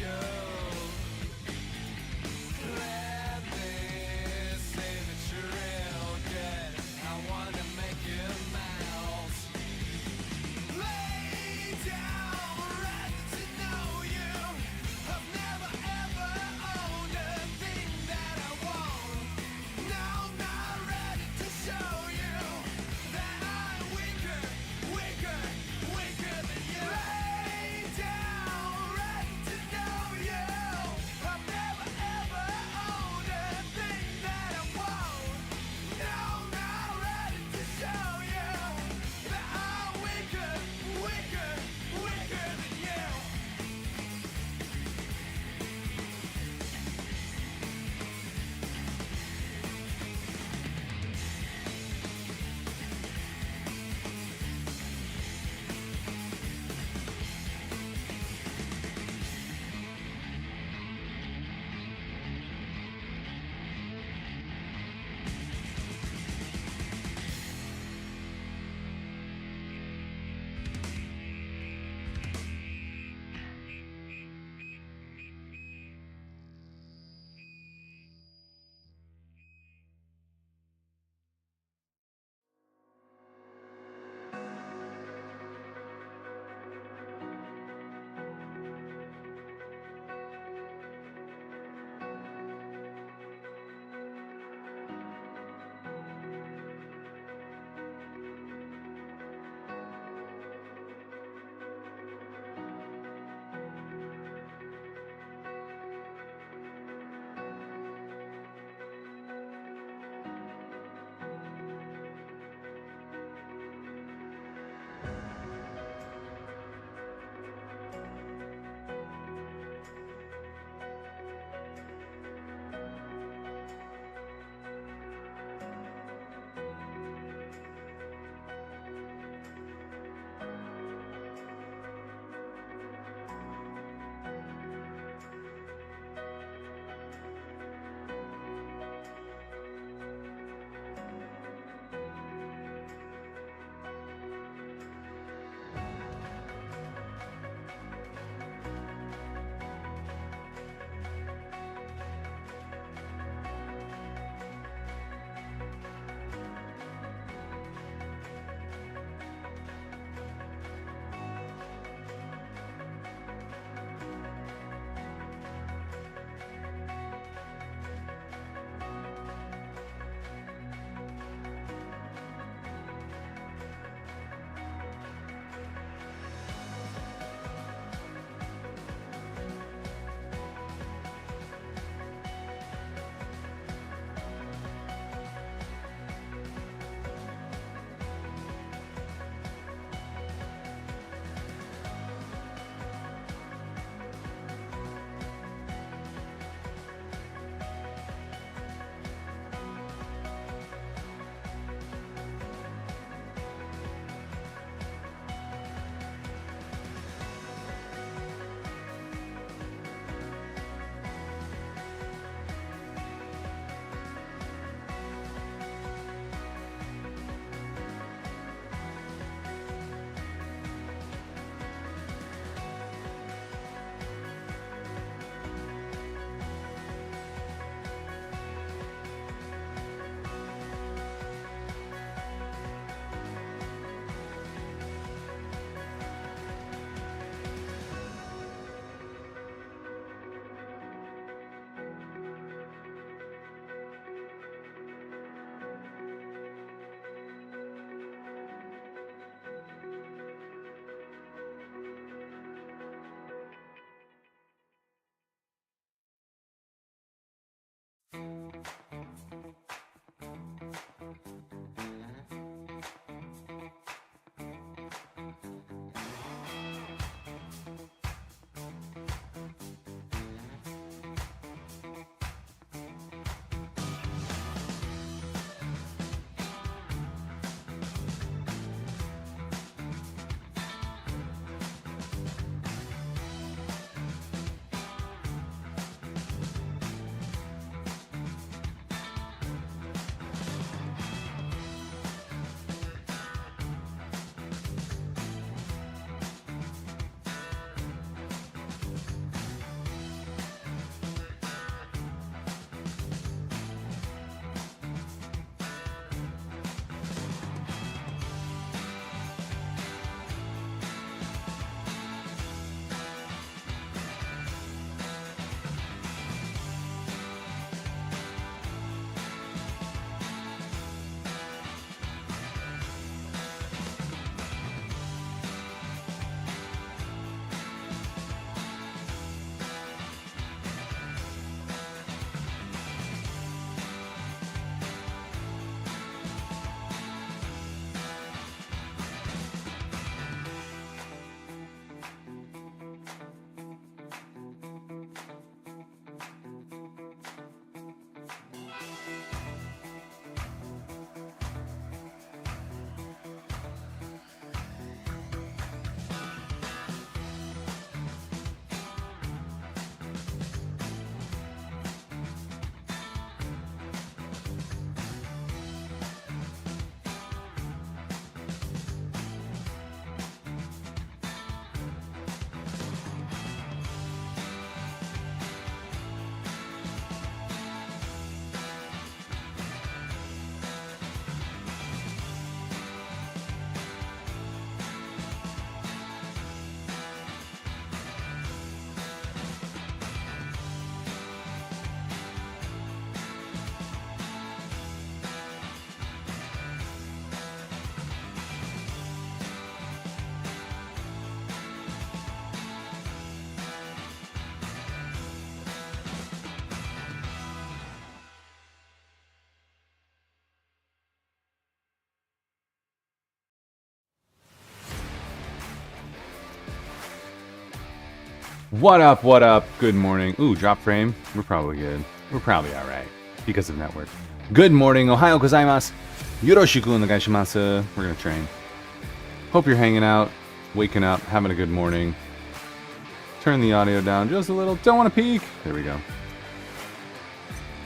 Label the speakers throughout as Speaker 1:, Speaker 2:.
Speaker 1: you. Let me say that you're real good. I wanna make you melt. Lay down, ready to know you. I've never ever owned a thing that I want. Now I'm not ready to show you that I'm weaker, weaker, weaker than you. Lay down, ready to know you.
Speaker 2: What up, what up? Good morning. Ooh, drop frame. We're probably good. We're probably alright. Because of network. Good morning. Ohayo gozaimasu. Yoroshiku onegai shimasu. We're gonna train. Hope you're hanging out, waking up, having a good morning. Turn the audio down just a little. Don't want to peek. There we go.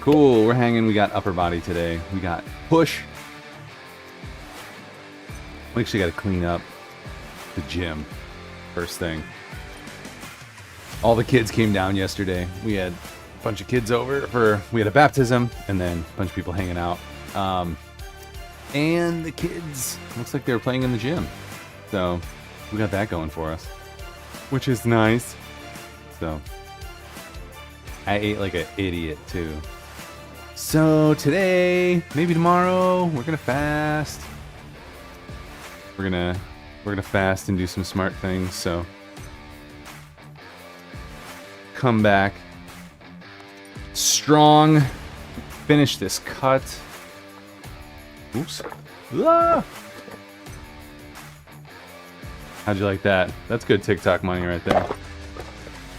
Speaker 2: Cool. We're hanging. We got upper body today. We got push. We actually got to clean up the gym. First thing. All the kids came down yesterday. We had a bunch of kids over we had a baptism and then a bunch of people hanging out. And the kids, looks like they were playing in the gym. So we got that going for us, which is nice. So I ate like an idiot too. So today, maybe tomorrow, we're gonna fast. We're gonna fast and do some smart things. So come back strong, finish this cut. Oops. Ah! How'd you like that? That's good TikTok money right there.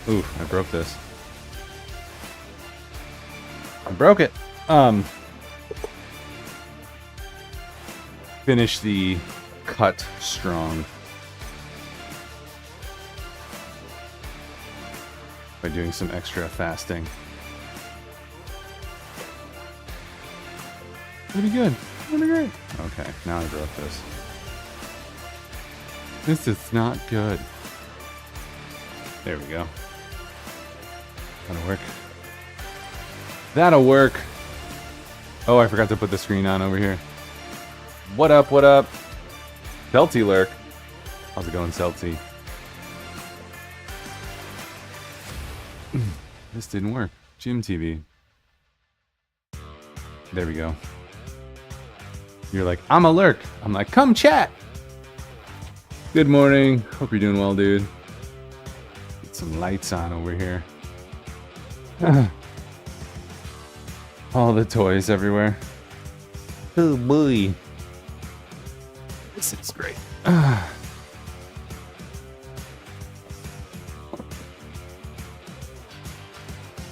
Speaker 2: Ooh, I broke this. I broke it. Finish the cut strong. By doing some extra fasting. Pretty good. Pretty great. Okay, now I broke this. This is not good. There we go. That'll work. That'll work. Oh, I forgot to put the screen on over here. What up, what up? Celty lurk. How's it going, Celty? This didn't work. Gym TV. There we go. You're like, I'm a lurk. I'm like, come chat. Good morning. Hope you're doing well, dude. Get some lights on over here. All the toys everywhere. Oh boy. This is great.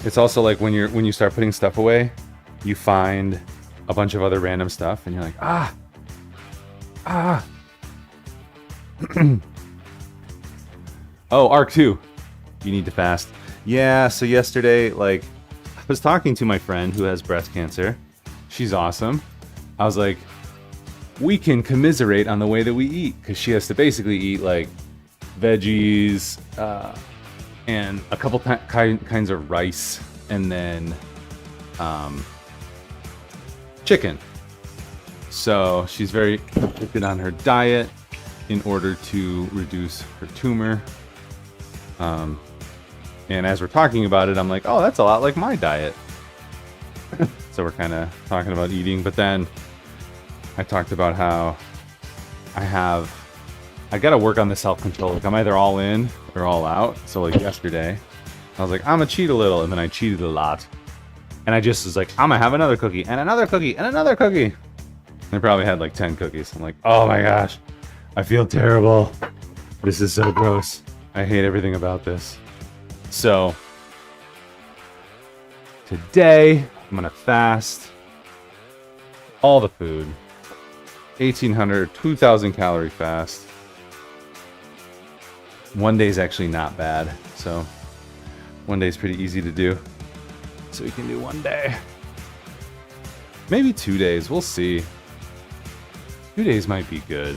Speaker 2: It's also like when you start putting stuff away, you find a bunch of other random stuff and you're like, Oh, Arc 2. You need to fast. Yeah, so yesterday, like, I was talking to my friend who has breast cancer. She's awesome. I was like, we can commiserate on the way that we eat, because she has to basically eat, like, veggies, and a couple kinds of rice, and then chicken. So she's very restricted on her diet in order to reduce her tumor. And as we're talking about it, I'm like, oh, that's a lot like my diet. So we're kind of talking about eating, but then I talked about how I got to work on the self-control. Like, I'm either all in or all out. So like yesterday, I was like, I'm gonna cheat a little, and then I cheated a lot. And I just was like, I'm gonna have another cookie, and another cookie, and another cookie. And I probably had like 10 cookies. I'm like, oh my gosh, I feel terrible. This is so gross. I hate everything about this. So today, I'm gonna fast all the food. 1,800, 2,000 calorie fast. One day's actually not bad. So one day's pretty easy to do. So we can do one day. Maybe 2 days, we'll see. 2 days might be good.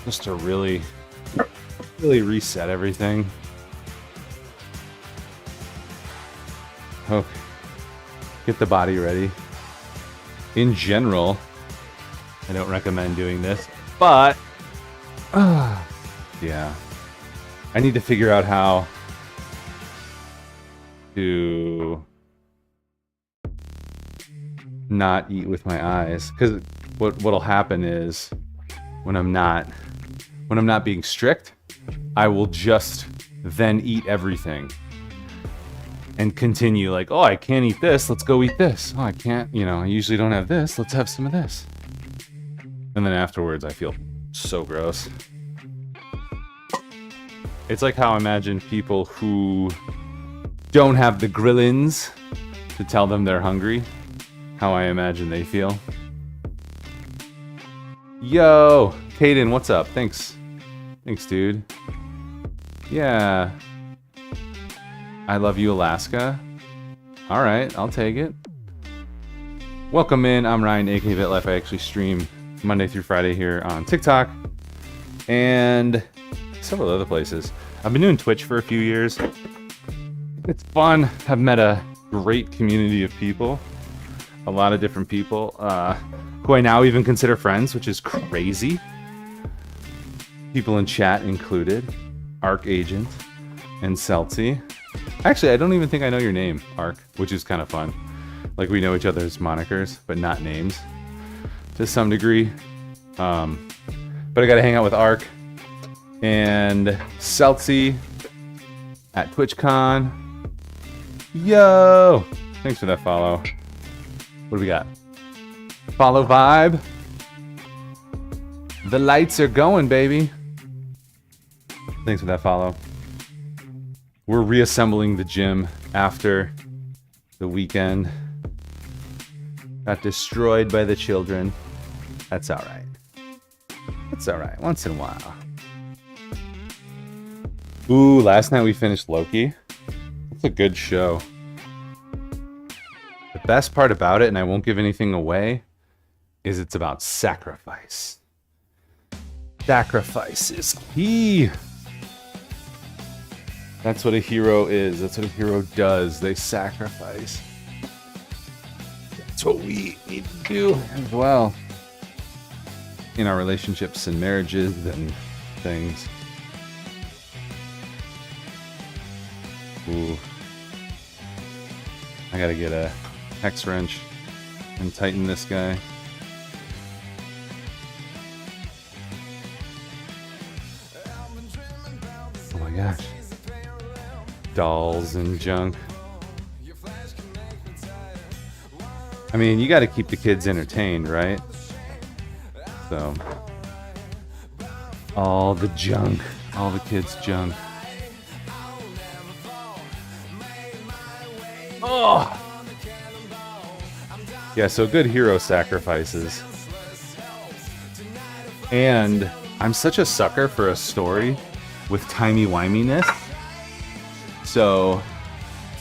Speaker 2: Just to really reset everything. Okay. Get the body ready. In general, I don't recommend doing this, but yeah. I need to figure out how to not eat with my eyes, because what'll happen is when I'm not being strict, I will just then eat everything and continue like, oh, I can't eat this, let's go eat this. Oh, I can't, I usually don't have this, let's have some of this. And then afterwards I feel so gross. It's like how I imagine people who don't have the grillins to tell them they're hungry. How I imagine they feel. Yo, Caden, what's up? Thanks. Thanks, dude. Yeah. I love you, Alaska. All right, I'll take it. Welcome in. I'm Ryan, aka VetLife. I actually stream Monday through Friday here on TikTok and several other places. I've been doing Twitch for a few years. It's fun. I've met a great community of people. A lot of different people who I now even consider friends, which is crazy. People in chat included. Arc Agent and Celtsy. Actually, I don't even think I know your name, Arc, which is kind of fun. Like, we know each other's monikers, but not names to some degree. But I got to hang out with Arc and Celtsy at TwitchCon. Yo! Thanks for that follow. What do we got? Follow vibe. The lights are going, baby. Thanks for that follow. We're reassembling the gym after the weekend. Got destroyed by the children. That's alright. That's alright. Once in a while. Ooh, last night we finished Loki. It's a good show. The best part about it, and I won't give anything away, is it's about sacrifice. Sacrifice is key. That's what a hero is. That's what a hero does. They sacrifice. That's what we need to do as well. In our relationships and marriages and things. Ooh. I gotta get a hex wrench and tighten this guy. Oh my gosh. Dolls and junk. I mean, you gotta keep the kids entertained, right? So, all the junk. All the kids' junk. Oh! Yeah, so good hero sacrifices. And I'm such a sucker for a story with timey-wiminess. So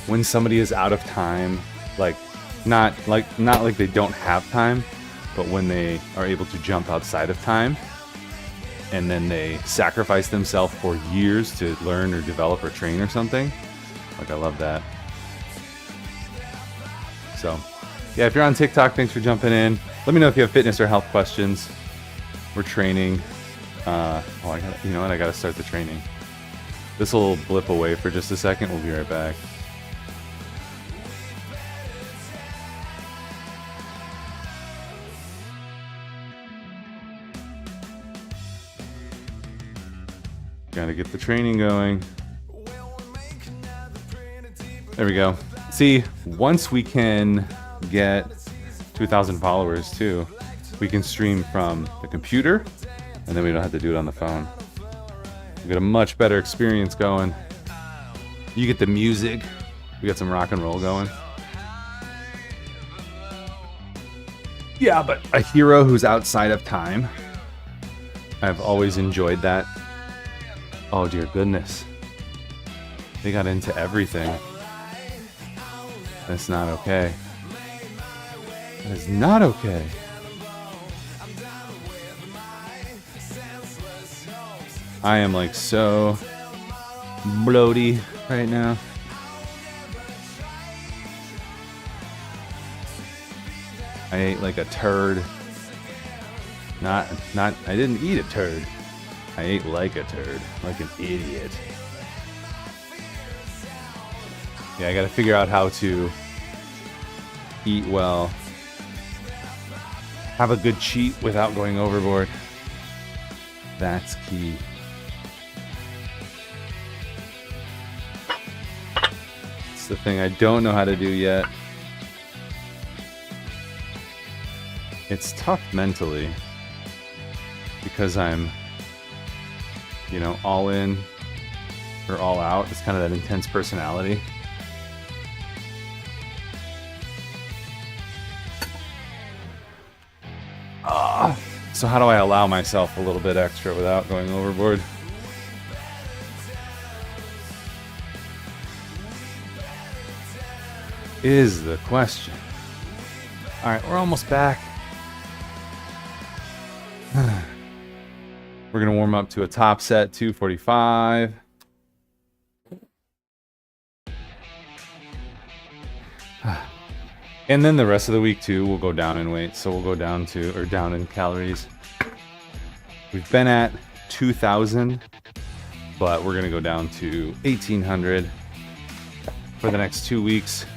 Speaker 2: when somebody is out of time, not like they don't have time, but when they are able to jump outside of time, and then they sacrifice themselves for years to learn or develop or train or something. Like, I love that. So, yeah, if you're on TikTok, thanks for jumping in. Let me know if you have fitness or health questions. We're training. You know what? I gotta start the training. This will blip away for just a second. We'll be right back. Gotta get the training going. There we go. See, once we can get 2,000 followers too, we can stream from the computer, and then we don't have to do it on the phone. We get a much better experience going. You get the music. We got some rock and roll going. Yeah, but a hero who's outside of time. I've always enjoyed that. Oh dear goodness. They got into everything. That's not okay. That is not okay. I am like so bloaty right now. I ate like a turd. I didn't eat a turd. I ate like a turd, like an idiot. Yeah, I gotta figure out how to eat well. Have a good cheat without going overboard. That's key. It's the thing I don't know how to do yet. It's tough mentally because I'm, all in her all out. It's kind of that intense personality. So how do I allow myself a little bit extra without going overboard? Is the question. All right, we're almost back. We're gonna warm up to a top set 245. And then the rest of the week too, we'll go down in weight. So we'll go down to, or down in calories. We've been at 2,000, but we're gonna go down to 1,800 for the next 2 weeks.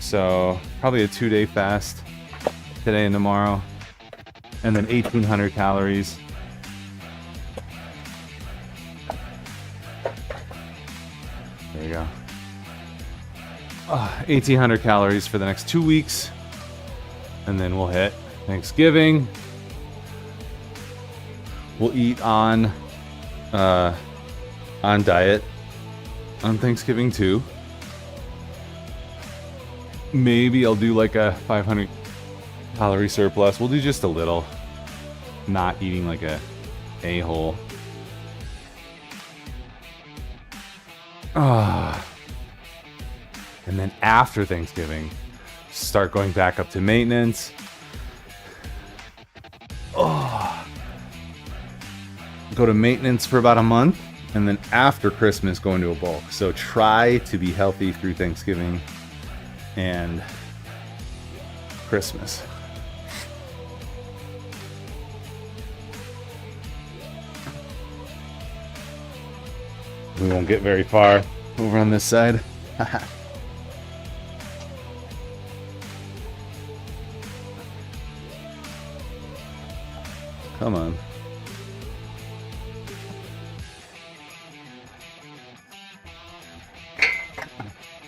Speaker 2: So probably a 2-day fast today and tomorrow. And then 1,800 calories. There you go. 1,800 calories for the next 2 weeks. And then we'll hit Thanksgiving. We'll eat on diet on Thanksgiving too. Maybe I'll do like a 500 calorie surplus. We'll do just a little. Not eating like a a-hole. And then after Thanksgiving, start going back up to maintenance. Go to maintenance for about a month, and then after Christmas, go into a bulk. So try to be healthy through Thanksgiving and Christmas. We won't get very far over on this side. Come on.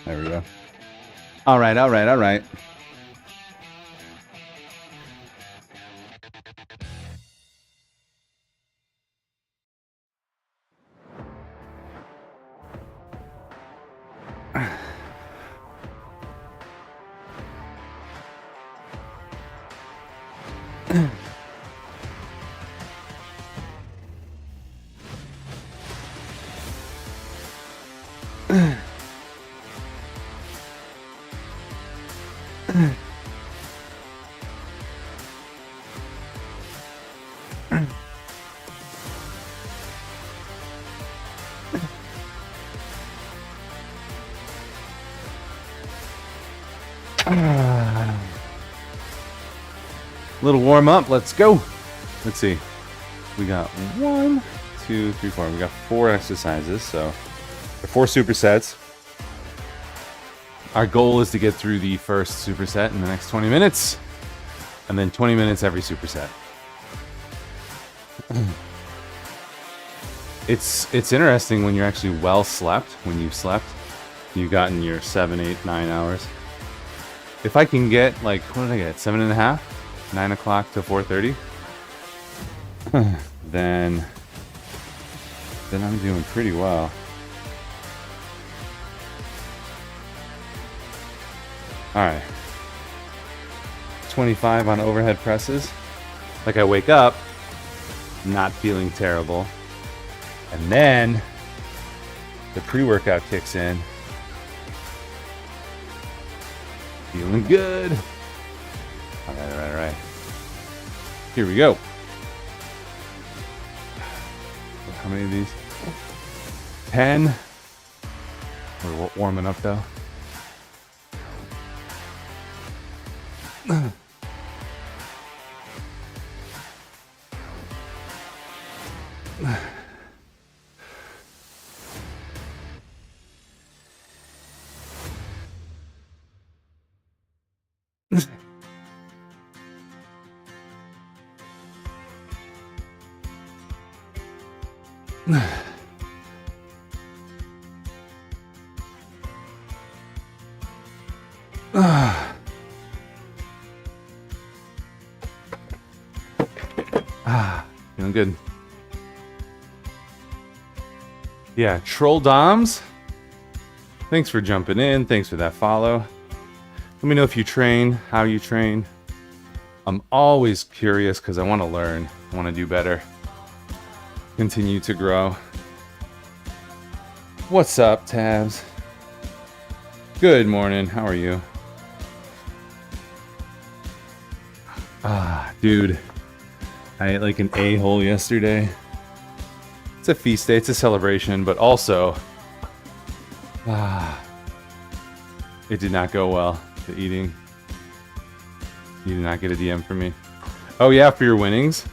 Speaker 2: There we go. All right, all right, all right. Little warm up, let's go. Let's see. We got 1, 2, 3, 4. We got 4 exercises, so 4 supersets. Our goal is to get through the first superset in the next 20 minutes, and then 20 minutes every superset. It's interesting when you're actually well slept, when you've slept, you've gotten your 7, 8, 9 hours. If I can get, like, what did I get? 7.5? 9 o'clock to 4:30? Then I'm doing pretty well. Alright. 25 on overhead presses. Like, I wake up not feeling terrible. And then the pre-workout kicks in. Feeling good. Alright, alright, alright. Here we go. How many of these? 10. We're warming up though. Feeling good. Yeah, Troll Doms. Thanks for jumping in. Thanks for that follow. Let me know if you train, how you train. I'm always curious because I want to learn. I want to do better. Continue to grow. What's up, Tabs? Good morning. How are you? Dude. I ate like an a-hole yesterday. It's a feast day. It's a celebration, but also... it did not go well, the eating. You did not get a DM from me. Oh yeah, for your winnings?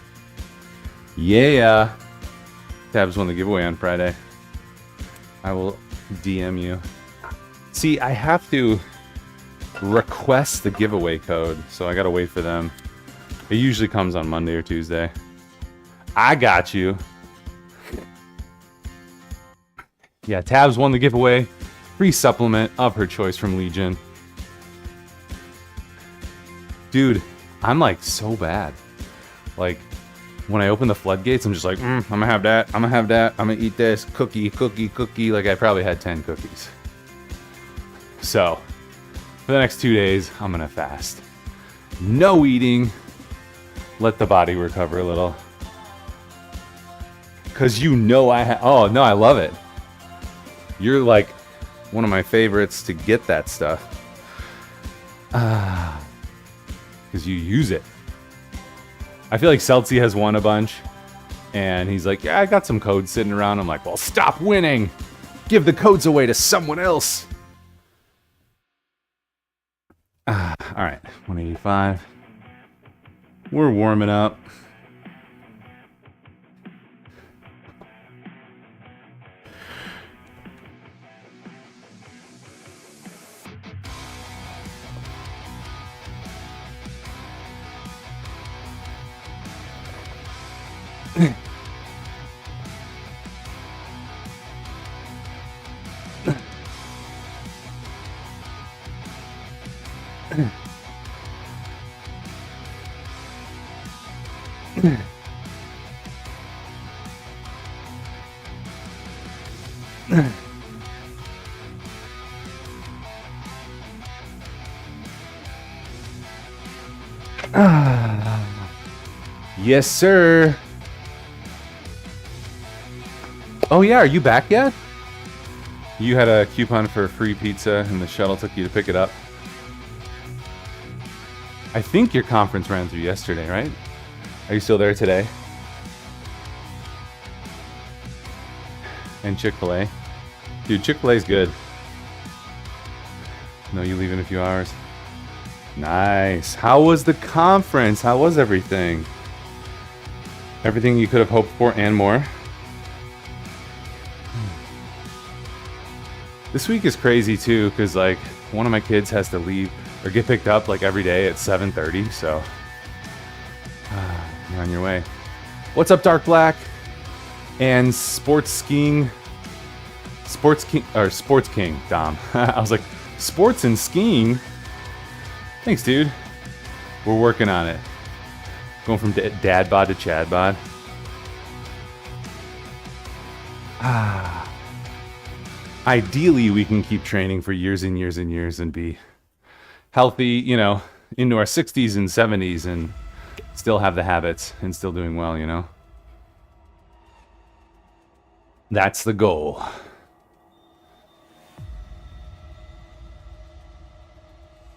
Speaker 2: Yeah. Tabs won the giveaway on Friday. I will DM you. See, I have to request the giveaway code, so I gotta wait for them. It usually comes on Monday or Tuesday. I got you. Yeah, Tabs won the giveaway. Free supplement of her choice from Legion. Dude, I'm like so bad. Like, when I open the floodgates, I'm just like, I'm gonna have that, I'm gonna have that, I'm gonna eat this, cookie. Like, I probably had 10 cookies. So, for the next 2 days, I'm gonna fast. No eating. Let the body recover a little. Because you know oh, no, I love it. You're like one of my favorites to get that stuff. Because you use it. I feel like Celtsy has won a bunch. And he's like, yeah, I got some codes sitting around. I'm like, well, stop winning. Give the codes away to someone else. Alright, 185. We're warming up. Yes, sir. Oh yeah, are you back yet? You had a coupon for free pizza and the shuttle took you to pick it up. I think your conference ran through yesterday, right? Are you still there today? And Chick-fil-A. Dude, Chick-fil-A's good. No, you leave in a few hours. Nice. How was the conference? How was everything? Everything you could have hoped for and more? This week is crazy too, because like one of my kids has to leave or get picked up like every day at 7:30, so you're on your way. What's up, Dark Black? And Sports King, Dom. I was like, sports and skiing? Thanks, dude. We're working on it. Going from dad bod to Chad bod. Ideally, we can keep training for years and years and years and be healthy, you know, into our 60s and 70s and still have the habits and still doing well, you know? That's the goal.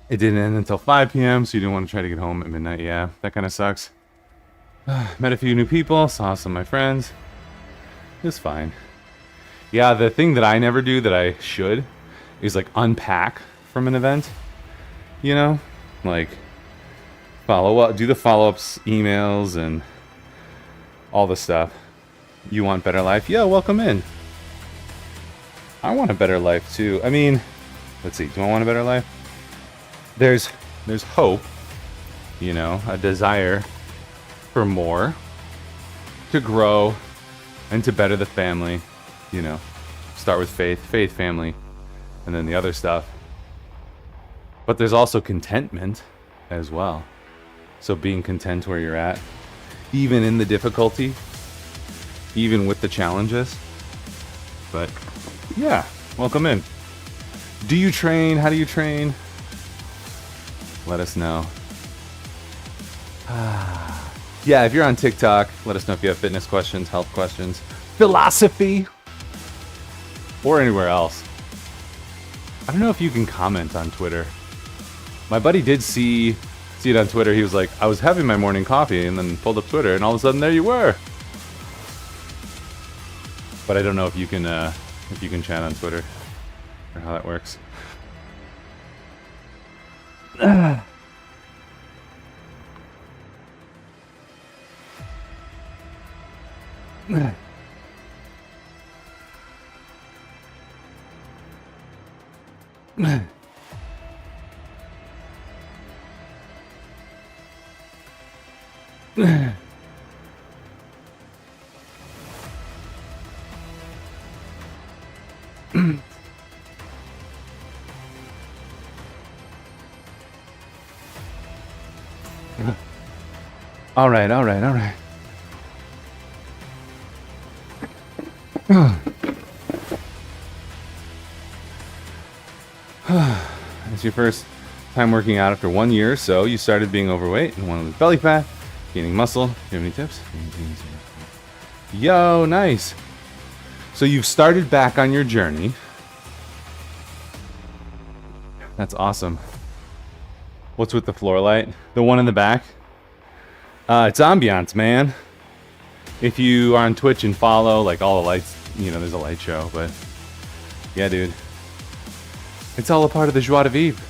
Speaker 2: It didn't end until 5 p.m., so you didn't want to try to get home at midnight. Yeah, that kind of sucks. Met a few new people, saw some of my friends. It was fine. Yeah, the thing that I never do that I should is like unpack from an event. You know? Like follow up, do the follow-ups, emails, and all the stuff. You want better life? Yeah, welcome in. I want a better life too. I mean, let's see, do I want a better life? There's hope, you know, a desire for more, to grow, and to better the family, you know. Start with faith, family, and then the other stuff. But there's also contentment as well. So being content where you're at, even in the difficulty, even with the challenges. But yeah, welcome in. Do you train? How do you train? Let us know. Yeah, if you're on TikTok, let us know if you have fitness questions, health questions, philosophy, or anywhere else. I don't know if you can comment on Twitter. My buddy did see it on Twitter. He was like, I was having my morning coffee and then pulled up Twitter and all of a sudden there you were. But I don't know if you can chat on Twitter or how that works. All right. It's your first time working out after 1 year, so you started being overweight and wanted to lose belly fat, gaining muscle. Do you have any tips? Yo, nice. So you've started back on your journey. That's awesome. What's with the floor light? The one in the back? It's ambiance, man. If you are on Twitch and follow, like, all the lights, you know, there's a light show, but yeah, dude. It's all a part of the joie de vivre.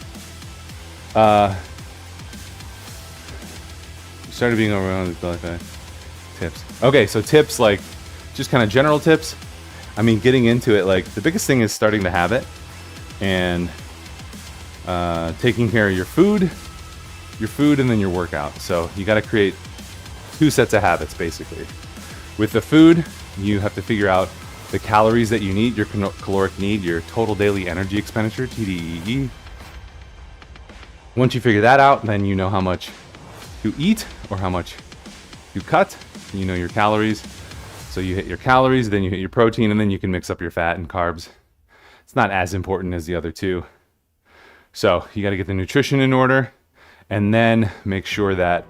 Speaker 2: You started being overwhelmed with belly fat. Tips. Okay, so tips, like, just kind of general tips. I mean, getting into it, like, the biggest thing is starting the habit and taking care of your food and then your workout. So you got to create 2 sets of habits, basically. With the food, you have to figure out the calories that you need, your caloric need, your total daily energy expenditure, TDEE. Once you figure that out, then you know how much you eat or how much you cut. You know your calories. So you hit your calories, then you hit your protein, and then you can mix up your fat and carbs. It's not as important as the other 2. So you got to get the nutrition in order, and then make sure that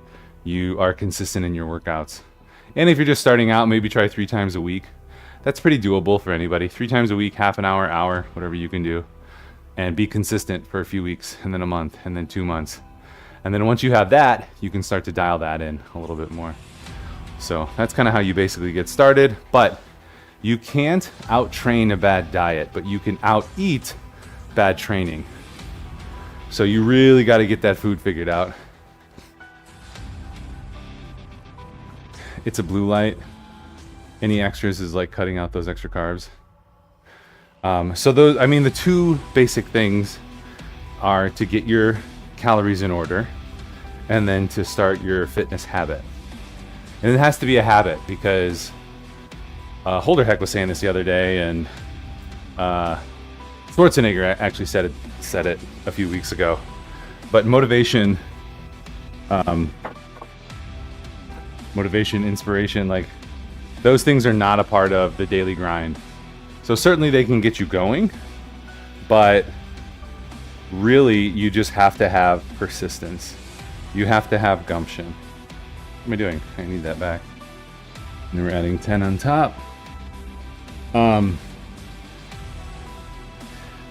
Speaker 2: you are consistent in your workouts. And if you're just starting out, maybe try 3 times a week. That's pretty doable for anybody. 3 times a week, half an hour, whatever you can do. And be consistent for a few weeks, and then a month, and then 2 months. And then once you have that, you can start to dial that in a little bit more. So that's kind of how you basically get started. But you can't out-train a bad diet, but you can out-eat bad training. So you really got to get that food figured out. It's a blue light. Any extras is like cutting out those extra carbs. So those, I mean, the 2 basic things are to get your calories in order and then to start your fitness habit. And it has to be a habit because Holderheck was saying this the other day, and Schwarzenegger actually said it a few weeks ago. But motivation, inspiration, like, those things are not a part of the daily grind. So certainly they can get you going, but really you just have to have persistence. You have to have gumption. What am I doing? I need that back. And we're adding 10 on top.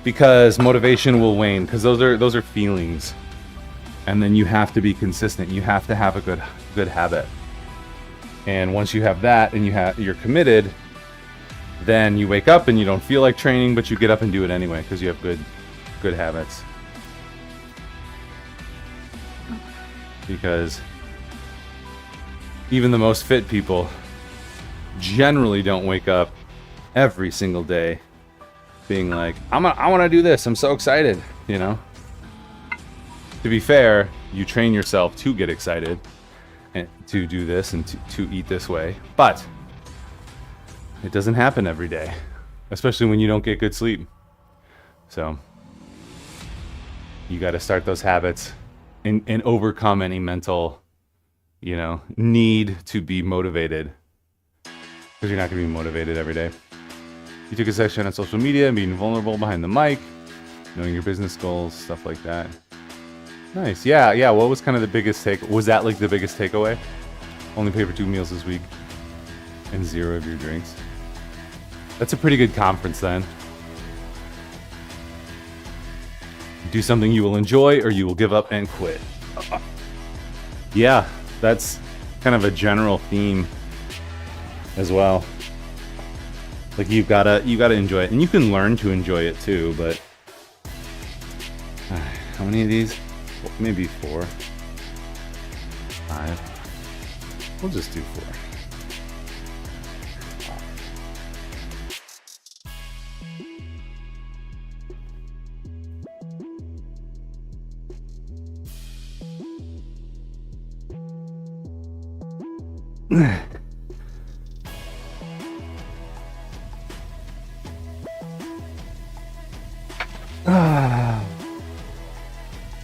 Speaker 2: Because motivation will wane, because those are feelings. And then you have to be consistent. You have to have a good habit. And once you have that and you're committed, then you wake up and you don't feel like training, but you get up and do it anyway because you have good habits. Because even the most fit people generally don't wake up every single day being like, I want to do this. I'm so excited, you know? To be fair, you train yourself to get excited and to do this and to eat this way, but it doesn't happen every day, especially when you don't get good sleep. So you got to start those habits and overcome any mental, need to be motivated, because you're not going to be motivated every day. You took a section on social media, being vulnerable behind the mic, knowing your business goals, stuff like that. Nice. Yeah. What was kind of the biggest was that like the biggest takeaway? Only pay for 2 meals this week and 0 of your drinks. That's a pretty good conference then. Do something you will enjoy or you will give up and quit. Yeah, that's kind of a general theme as well. Like you gotta enjoy it, and you can learn to enjoy it too. But how many of these? Maybe 4, 5. We'll just do 4.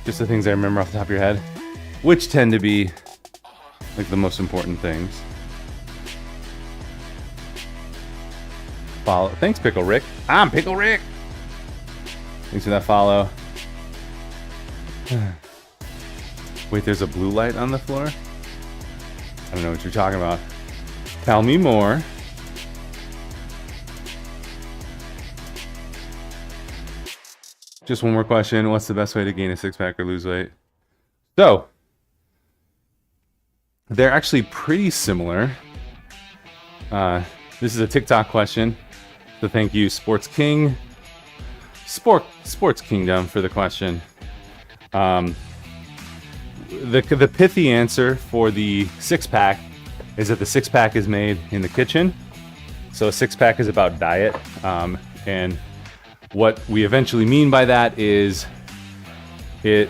Speaker 2: Just the things I remember off the top of your head, which tend to be like the most important things. Follow. Thanks, Pickle Rick. I'm Pickle Rick. Thanks for that follow. Wait, there's a blue light on the floor? I don't know what you're talking about. Tell me more. Just one more question. What's the best way to gain a 6-pack or lose weight? So, they're actually pretty similar. This is a TikTok question. So thank you, Sports Kingdom, for the question. The pithy answer for the 6-pack is that the 6-pack is made in the kitchen. So a 6-pack is about diet, and what we eventually mean by that is it's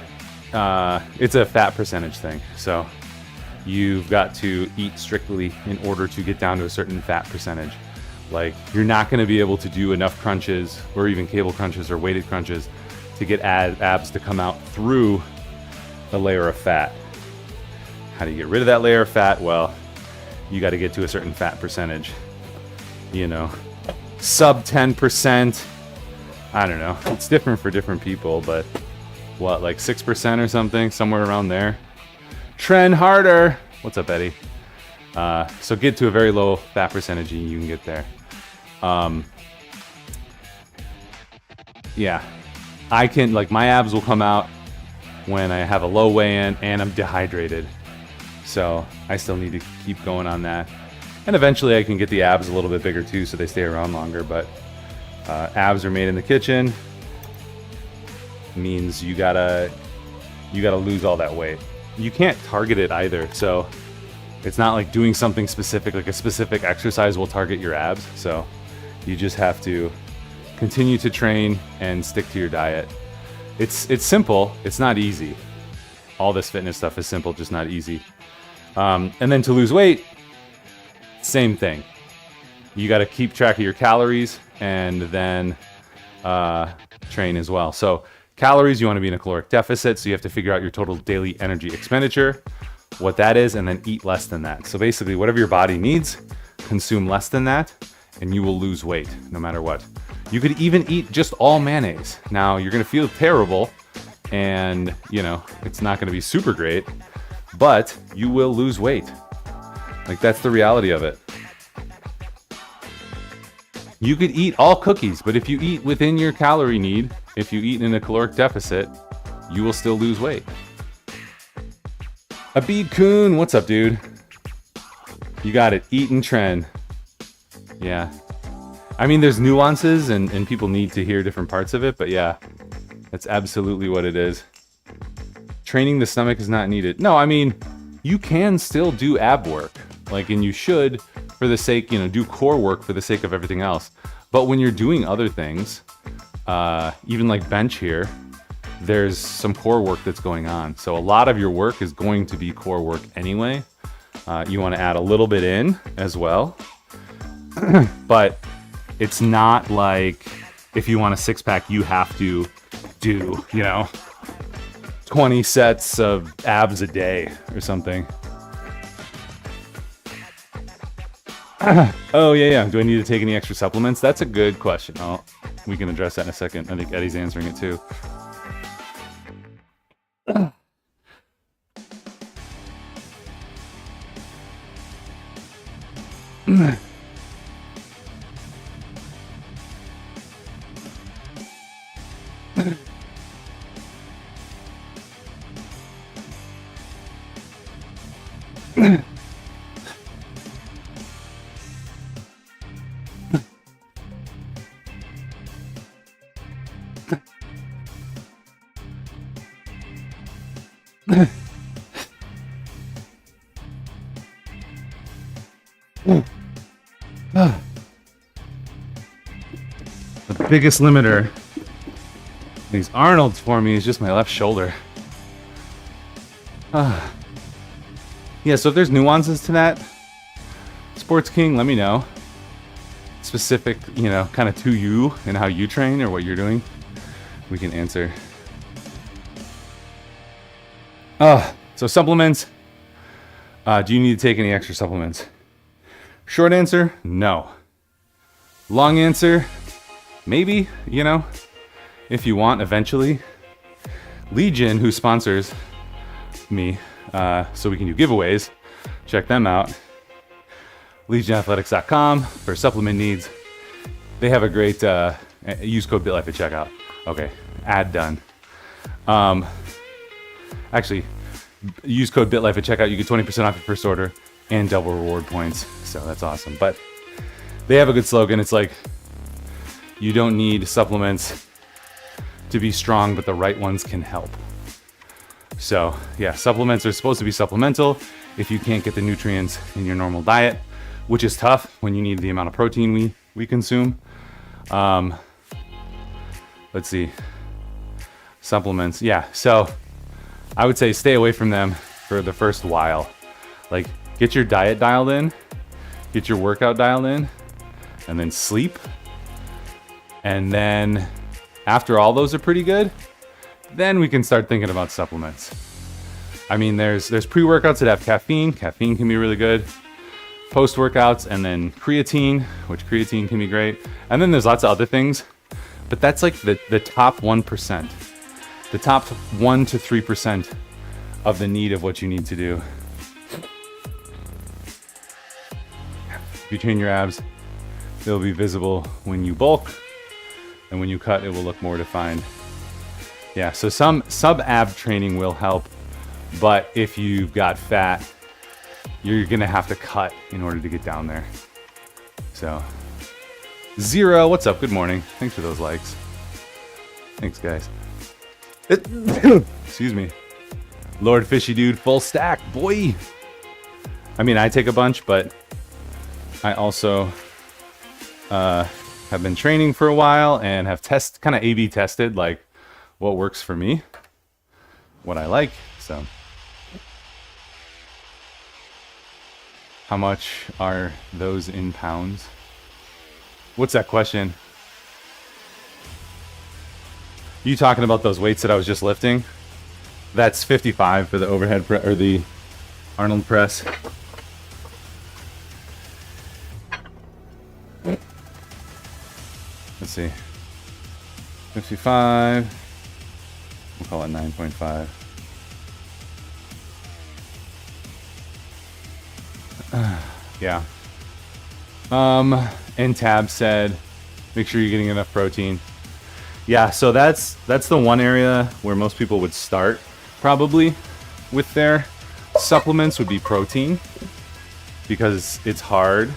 Speaker 2: a fat percentage thing. So you've got to eat strictly in order to get down to a certain fat percentage. Like you're not going to be able to do enough crunches or even cable crunches or weighted crunches to get abs to come out through a layer of fat. How do you get rid of that layer of fat? Well, you got to get to a certain fat percentage. You know, sub 10%. I don't know. It's different for different people, but what, like 6% or something, somewhere around there. Trend harder. What's up, Eddie? So get to a very low fat percentage and you can get there. Yeah, I can, like, my abs will come out when I have a low weigh-in and I'm dehydrated. So I still need to keep going on that. And eventually I can get the abs a little bit bigger too, so they stay around longer. But abs are made in the kitchen. Means you gotta lose all that weight. You can't target it either. So it's not like doing something specific, like a specific exercise will target your abs. So you just have to continue to train and stick to your diet. It's simple. It's not easy. All this fitness stuff is simple, just not easy. And then to lose weight, same thing. You got to keep track of your calories and then train as well. So calories, you want to be in a caloric deficit. So you have to figure out your total daily energy expenditure, what that is, and then eat less than that. So basically, whatever your body needs, consume less than that, and you will lose weight no matter what. You could even eat just all mayonnaise. Now, you're going to feel terrible, and, you know, it's not going to be super great, but you will lose weight. Like, that's the reality of it. You could eat all cookies, but if you eat within your calorie need, if you eat in a caloric deficit, you will still lose weight. Abid Kuhn, what's up, dude? You got it. Eat and trend. Yeah. I mean, there's nuances and people need to hear different parts of it, but yeah, that's absolutely what it is. Training the stomach is not needed. No, I mean, you can still do ab work, like, and you should for the sake, you know, do core work for the sake of everything else. But when you're doing other things, even like bench here, there's some core work that's going on. So a lot of your work is going to be core work anyway. You want to add a little bit in as well. But it's not like if you want a 6-pack, you have to do, you know, 20 sets of abs a day or something. Oh, yeah. Do I need to take any extra supplements? That's a good question. We can address that in a second. I think Eddie's answering it too. The biggest limiter these Arnold's for me is just my left shoulder. Yeah, so if there's nuances to that, Sports King, let me know. Specific, kind of to you and how you train or what you're doing, we can answer. So supplements. Do you need to take any extra supplements? Short answer, no. Long answer, maybe, if you want eventually. Legion, who sponsors me, so we can do giveaways, check them out. LegionAthletics.com for supplement needs. They have a great, use code BitLife at checkout. Okay, ad done. Actually, use code BitLife at checkout. You get 20% off your first order and double reward points. So that's awesome. But they have a good slogan. It's like, you don't need supplements to be strong, but the right ones can help. So yeah, supplements are supposed to be supplemental if you can't get the nutrients in your normal diet, which is tough when you need the amount of protein we consume. Let's see. Supplements. Yeah, so I would say stay away from them for the first while. Like, get your diet dialed in, get your workout dialed in, and then sleep. And then after all those are pretty good, then we can start thinking about supplements. I mean, there's pre-workouts that have caffeine. Caffeine can be really good. Post-workouts, and then creatine, which creatine can be great. And then there's lots of other things. But that's like the top 1%. The top 1 to 3% of the need of what you need to do. If you train your abs, they'll be visible when you bulk. And when you cut, it will look more defined. Yeah, so some sub-ab training will help. But if you've got fat, you're going to have to cut in order to get down there. So, Zero, what's up? Good morning. Thanks for those likes. Thanks, guys. Excuse me. Lord Fishy Dude, full stack, boy. I mean, I take a bunch, but I also have been training for a while and have kind of A/B tested like what works for me, what I like. So, how much are those in pounds? What's that question? You talking about those weights that I was just lifting? That's 55 for the overhead or the Arnold press. Let's see. 55. We'll call it 9.5. Yeah. And Tab said, make sure you're getting enough protein. Yeah, so that's the one area where most people would start probably with their supplements would be protein, because it's hard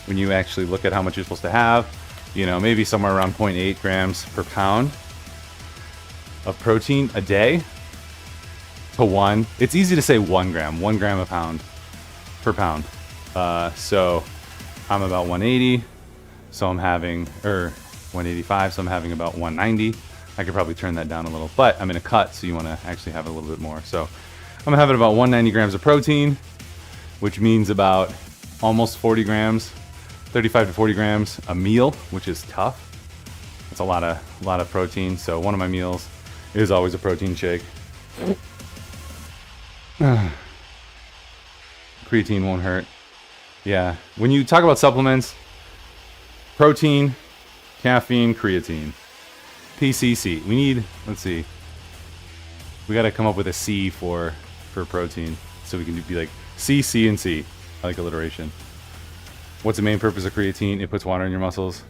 Speaker 2: when you actually look at how much you're supposed to have. Maybe somewhere around 0.8 grams per pound of protein a day to 1. It's easy to say 1 gram a pound per pound. So I'm about 180, so I'm having, 185, so I'm having about 190. I could probably turn that down a little, but I'm in a cut, so you want to actually have a little bit more. So I'm having about 190 grams of protein, which means about almost 40 grams, 35 to 40 grams a meal, which is tough. It's a lot of protein. So one of my meals is always a protein shake. Creatine won't hurt. Yeah. When you talk about supplements, protein, caffeine, creatine, PCC. We need, let's see. We got to come up with a C for protein. So we can be like C, C, and C. I like alliteration. What's the main purpose of creatine? It puts water in your muscles.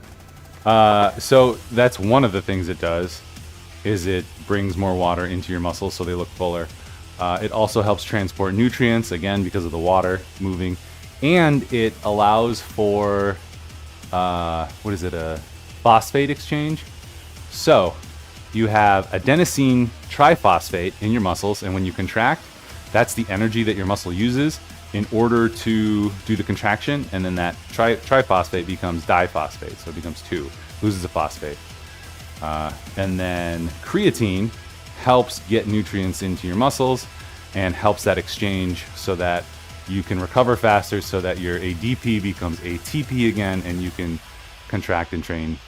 Speaker 2: So that's one of the things it does, is it brings more water into your muscles so they look fuller. It also helps transport nutrients, again, because of the water moving. And it allows for, a phosphate exchange. So you have adenosine triphosphate in your muscles, and when you contract, that's the energy that your muscle uses in order to do the contraction, and then that triphosphate becomes diphosphate, so it becomes 2, loses a phosphate. And then creatine helps get nutrients into your muscles and helps that exchange so that you can recover faster, so that your ADP becomes ATP again, and you can contract and train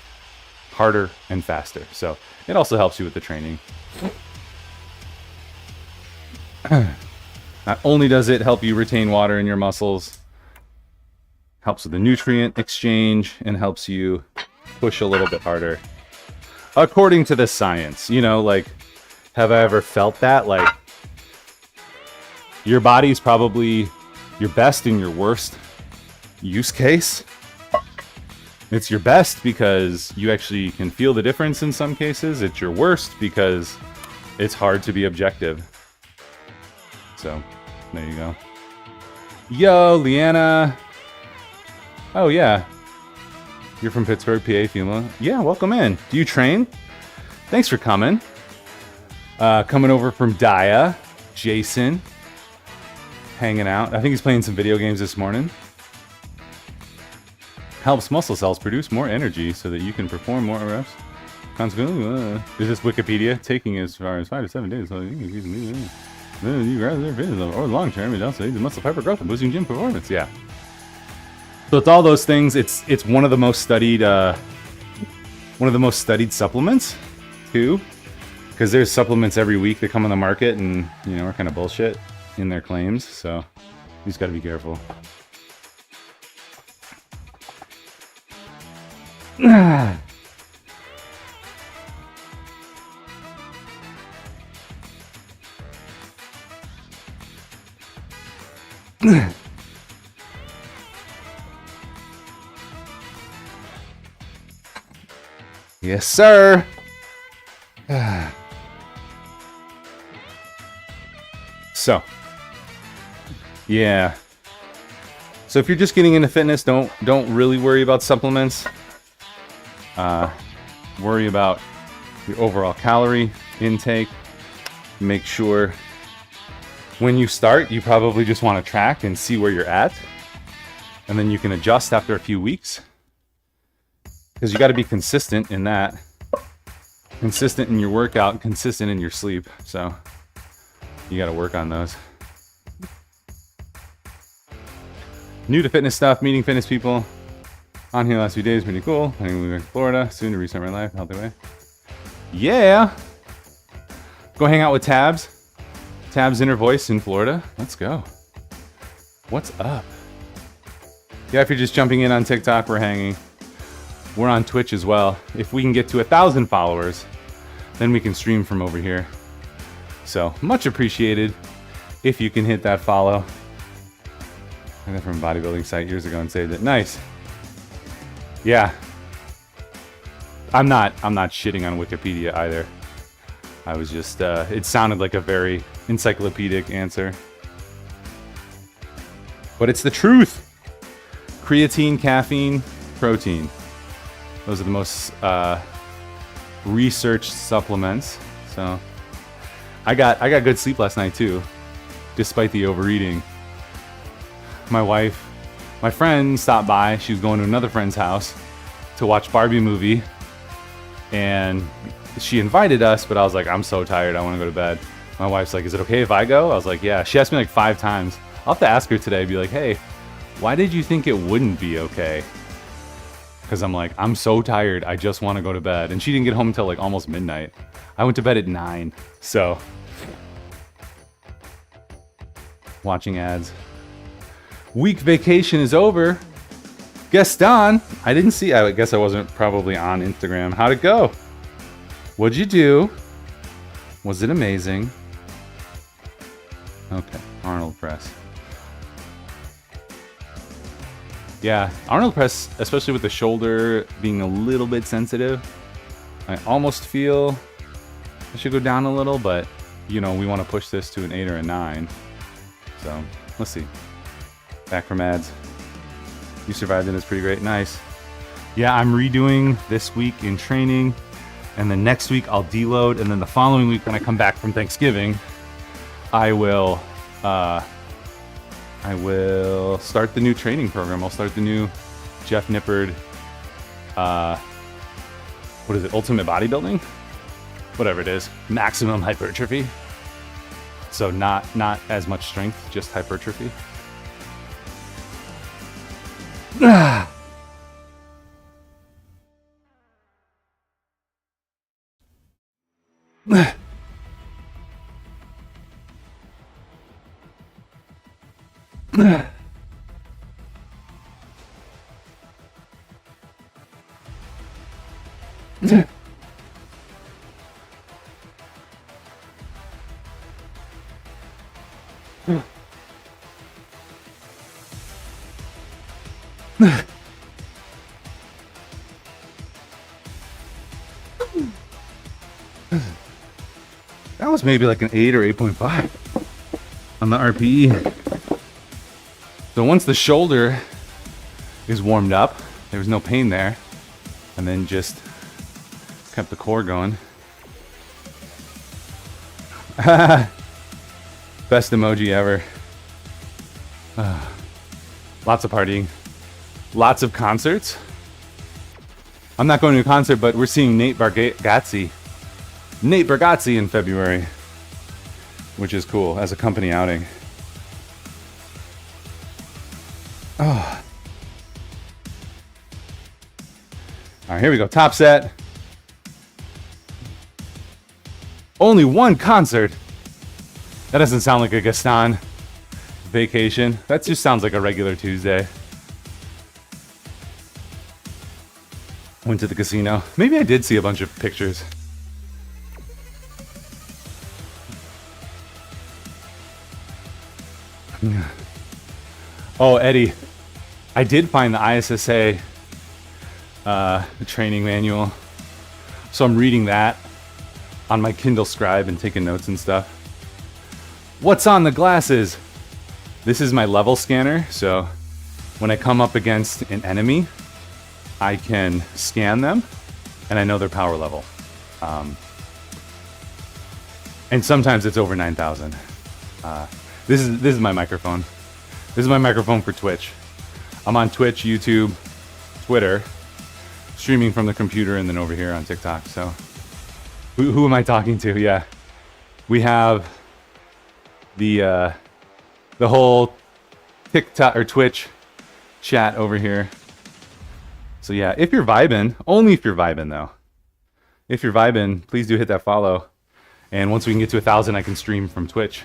Speaker 2: harder and faster. So it also helps you with the training. Not only does it help you retain water in your muscles, helps with the nutrient exchange, and helps you push a little bit harder. According to the science, you know, like, have I ever felt that? Like, your body's probably your best and your worst use case. It's your best because you actually can feel the difference in some cases. It's your worst because it's hard to be objective. So, there you go. Yo, Leanna. Oh, yeah. You're from Pittsburgh, PA, FEMA. Yeah, welcome in. Do you train? Thanks for coming. Coming over from Dia. Jason. Hanging out. I think he's playing some video games this morning. Helps muscle cells produce more energy so that you can perform more reps. Consequently, is this Wikipedia? Taking as far as 5 to 7 days. So you can you rather their fitness level, or long term, it also aids in muscle fiber growth and boosting gym performance. Yeah. So it's all those things. It's one of the most studied supplements too, because there's supplements every week that come on the market and, you know, are kind of bullshit in their claims. So you just got to be careful. Yes, sir. So, yeah. So if you're just getting into fitness, don't really worry about supplements. Worry about your overall calorie intake. Make sure when you start, you probably just want to track and see where you're at, and then you can adjust after a few weeks. Because you got to be consistent in that. Consistent in your workout, consistent in your sleep. So you got to work on those. New to fitness stuff, meeting fitness people. On here the last few days, pretty cool. I'm moving back to Florida soon to restart my life in a healthy way. Yeah! Go hang out with Tabs. Tabs Inner Voice in Florida. Let's go. What's up? Yeah, if you're just jumping in on TikTok, we're hanging. We're on Twitch as well. If we can get to 1,000 followers, then we can stream from over here. So, much appreciated if you can hit that follow. I got from a bodybuilding site years ago and saved it. Nice. Yeah. I'm not shitting on Wikipedia either. I was just, it sounded like a very encyclopedic answer. But it's the truth. Creatine, caffeine, protein. Those are the most researched supplements. So I got good sleep last night too, despite the overeating. My friend stopped by. She was going to another friend's house to watch Barbie movie, and she invited us, but I was like, I'm so tired, I want to go to bed. My wife's like, is it okay if I go? I was like, yeah. She asked me like 5 times. I'll have to ask her today, be like, hey, why did you think it wouldn't be okay? Because I'm like, I'm so tired, I just want to go to bed. And she didn't get home until like almost midnight. I went to bed at 9. So, watching ads. week vacation is over. Gaston, I didn't see. I guess I wasn't probably on Instagram. How'd it go? What'd you do? Was it amazing? Okay, Arnold Press. Yeah, Arnold Press, especially with the shoulder being a little bit sensitive, I almost feel I should go down a little, but you know, we want to push this to an 8 or a 9. So, let's see. Back from ads. You survived and it's pretty great. Nice. Yeah, I'm redoing this week in training, and then next week I'll deload, and then the following week when I come back from Thanksgiving, I will start the new training program. I'll start the new Jeff Nippard, what is it, Ultimate Bodybuilding? Whatever it is, maximum hypertrophy. So not as much strength, just hypertrophy. That was maybe like an 8 or 8.5 on the RPE. So once the shoulder is warmed up, there was no pain there, and then just kept the core going. Best emoji ever. Lots of partying. Lots of concerts. I'm not going to a concert, but we're seeing Nate Bargatze in February, which is cool as a company outing. Oh. All right, here we go. Top set. Only one concert. That doesn't sound like a Gaston vacation. That just sounds like a regular Tuesday. Went to the casino. Maybe I did see a bunch of pictures. Oh, Eddie, I did find the ISSA training manual. So I'm reading that on my Kindle Scribe and taking notes and stuff. What's on the glasses? This is my level scanner, so when I come up against an enemy, I can scan them, and I know their power level. And sometimes it's over 9,000. This is my microphone. This is my microphone for Twitch. I'm on Twitch, YouTube, Twitter, streaming from the computer, and then over here on TikTok. So, who am I talking to? Yeah, we have the whole TikTok or Twitch chat over here. So yeah, if you're vibing, only if you're vibing though. If you're vibing, please do hit that follow. And once we can get to 1,000, I can stream from Twitch.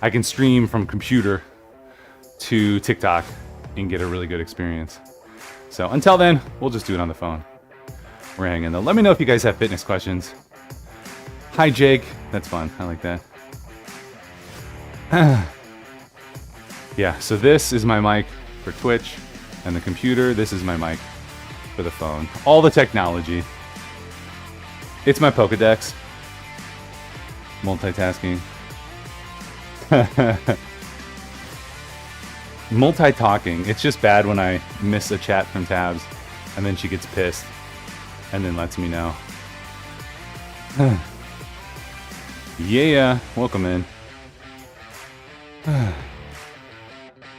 Speaker 2: I can stream from computer to TikTok and get a really good experience. So until then, we'll just do it on the phone. We're hanging though. Let me know if you guys have fitness questions. Hi Jake, that's fun. I like that. Yeah, so this is my mic for Twitch, and the computer, this is my mic for the phone. All the technology. It's my Pokedex. Multitasking. Multi-talking. It's just bad when I miss a chat from Tabs, and then she gets pissed, and then lets me know. Yeah, welcome in.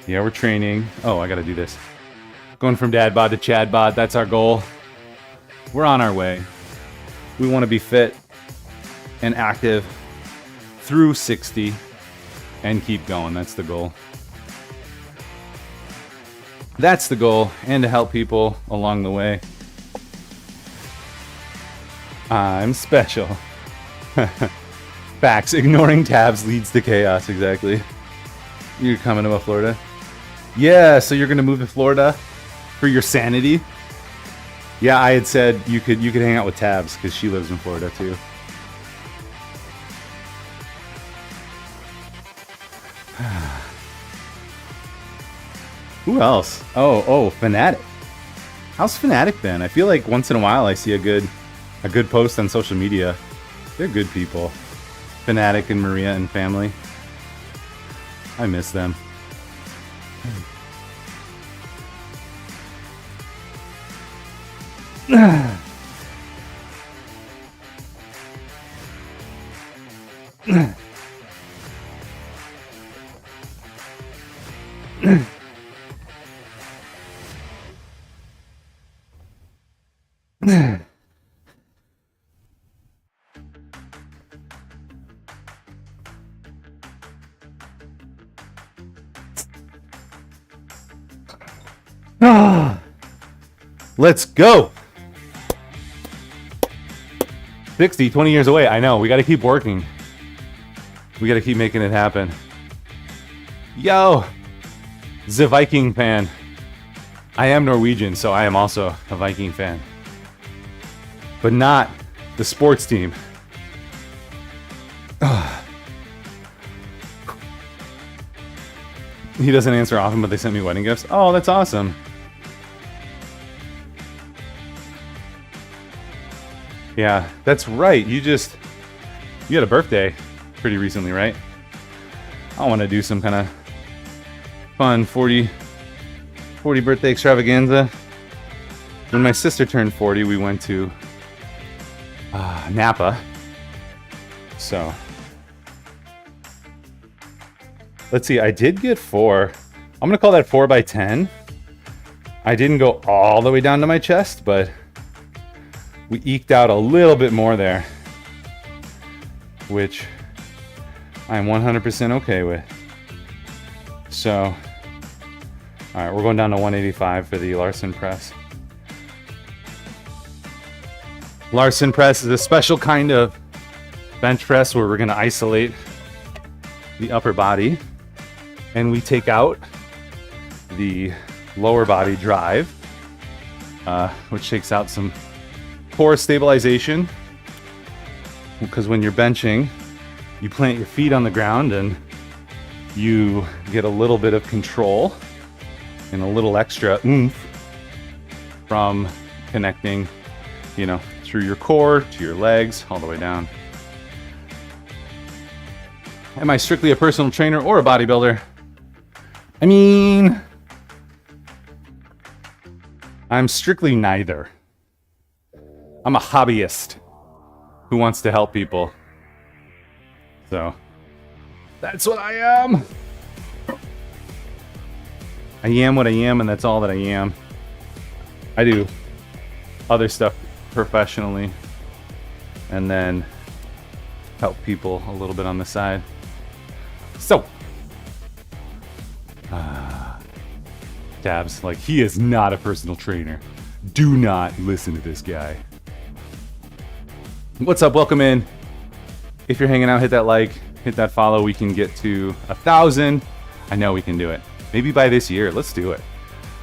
Speaker 2: Yeah, we're training. Oh, I gotta do this. Going from dad bod to Chad bod, that's our goal. We're on our way. We want to be fit and active through 60 and keep going. That's the goal. That's the goal, and to help people along the way. I'm special. Facts. Ignoring Tabs leads to chaos, exactly. You're coming to Florida? Yeah, so you're gonna move to Florida for your sanity? Yeah, I had said you could hang out with Tabs because she lives in Florida too. Who else? Oh, Fanatic. How's Fanatic been? I feel like once in a while I see a good post on social media. They're good people. Fanatic and Maria and family. I miss them. Let's go. 60, 20 years away. I know. We got to keep working. We got to keep making it happen. Yo, the Viking fan. I am Norwegian, so I am also a Viking fan. But not the sports team. He doesn't answer often, but they sent me wedding gifts. Oh, that's awesome. Yeah, that's right. You had a birthday pretty recently, right? I want to do some kind of fun 40 birthday extravaganza. When my sister turned 40, we went to Napa. So let's see. I did get 4. I'm gonna call that 4 by 10. I didn't go all the way down to my chest, but we eked out a little bit more there, which I'm 100% okay with. So, all right, we're going down to 185 for the Larson press. Larson press is a special kind of bench press where we're going to isolate the upper body and we take out the lower body drive, which takes out some core stabilization, because when you're benching, you plant your feet on the ground and you get a little bit of control and a little extra oomph from connecting, through your core to your legs all the way down. Am I strictly a personal trainer or a bodybuilder? I mean, I'm strictly neither. I'm a hobbyist who wants to help people. So, that's what I am. I am what I am, and that's all that I am. I do other stuff professionally, and then help people a little bit on the side. So, Tabs, like, he is not a personal trainer. Do not listen to this guy. What's up? Welcome in. If you're hanging out, hit that like, hit that follow. We can get to 1,000. I know we can do it. Maybe by this year. Let's do it.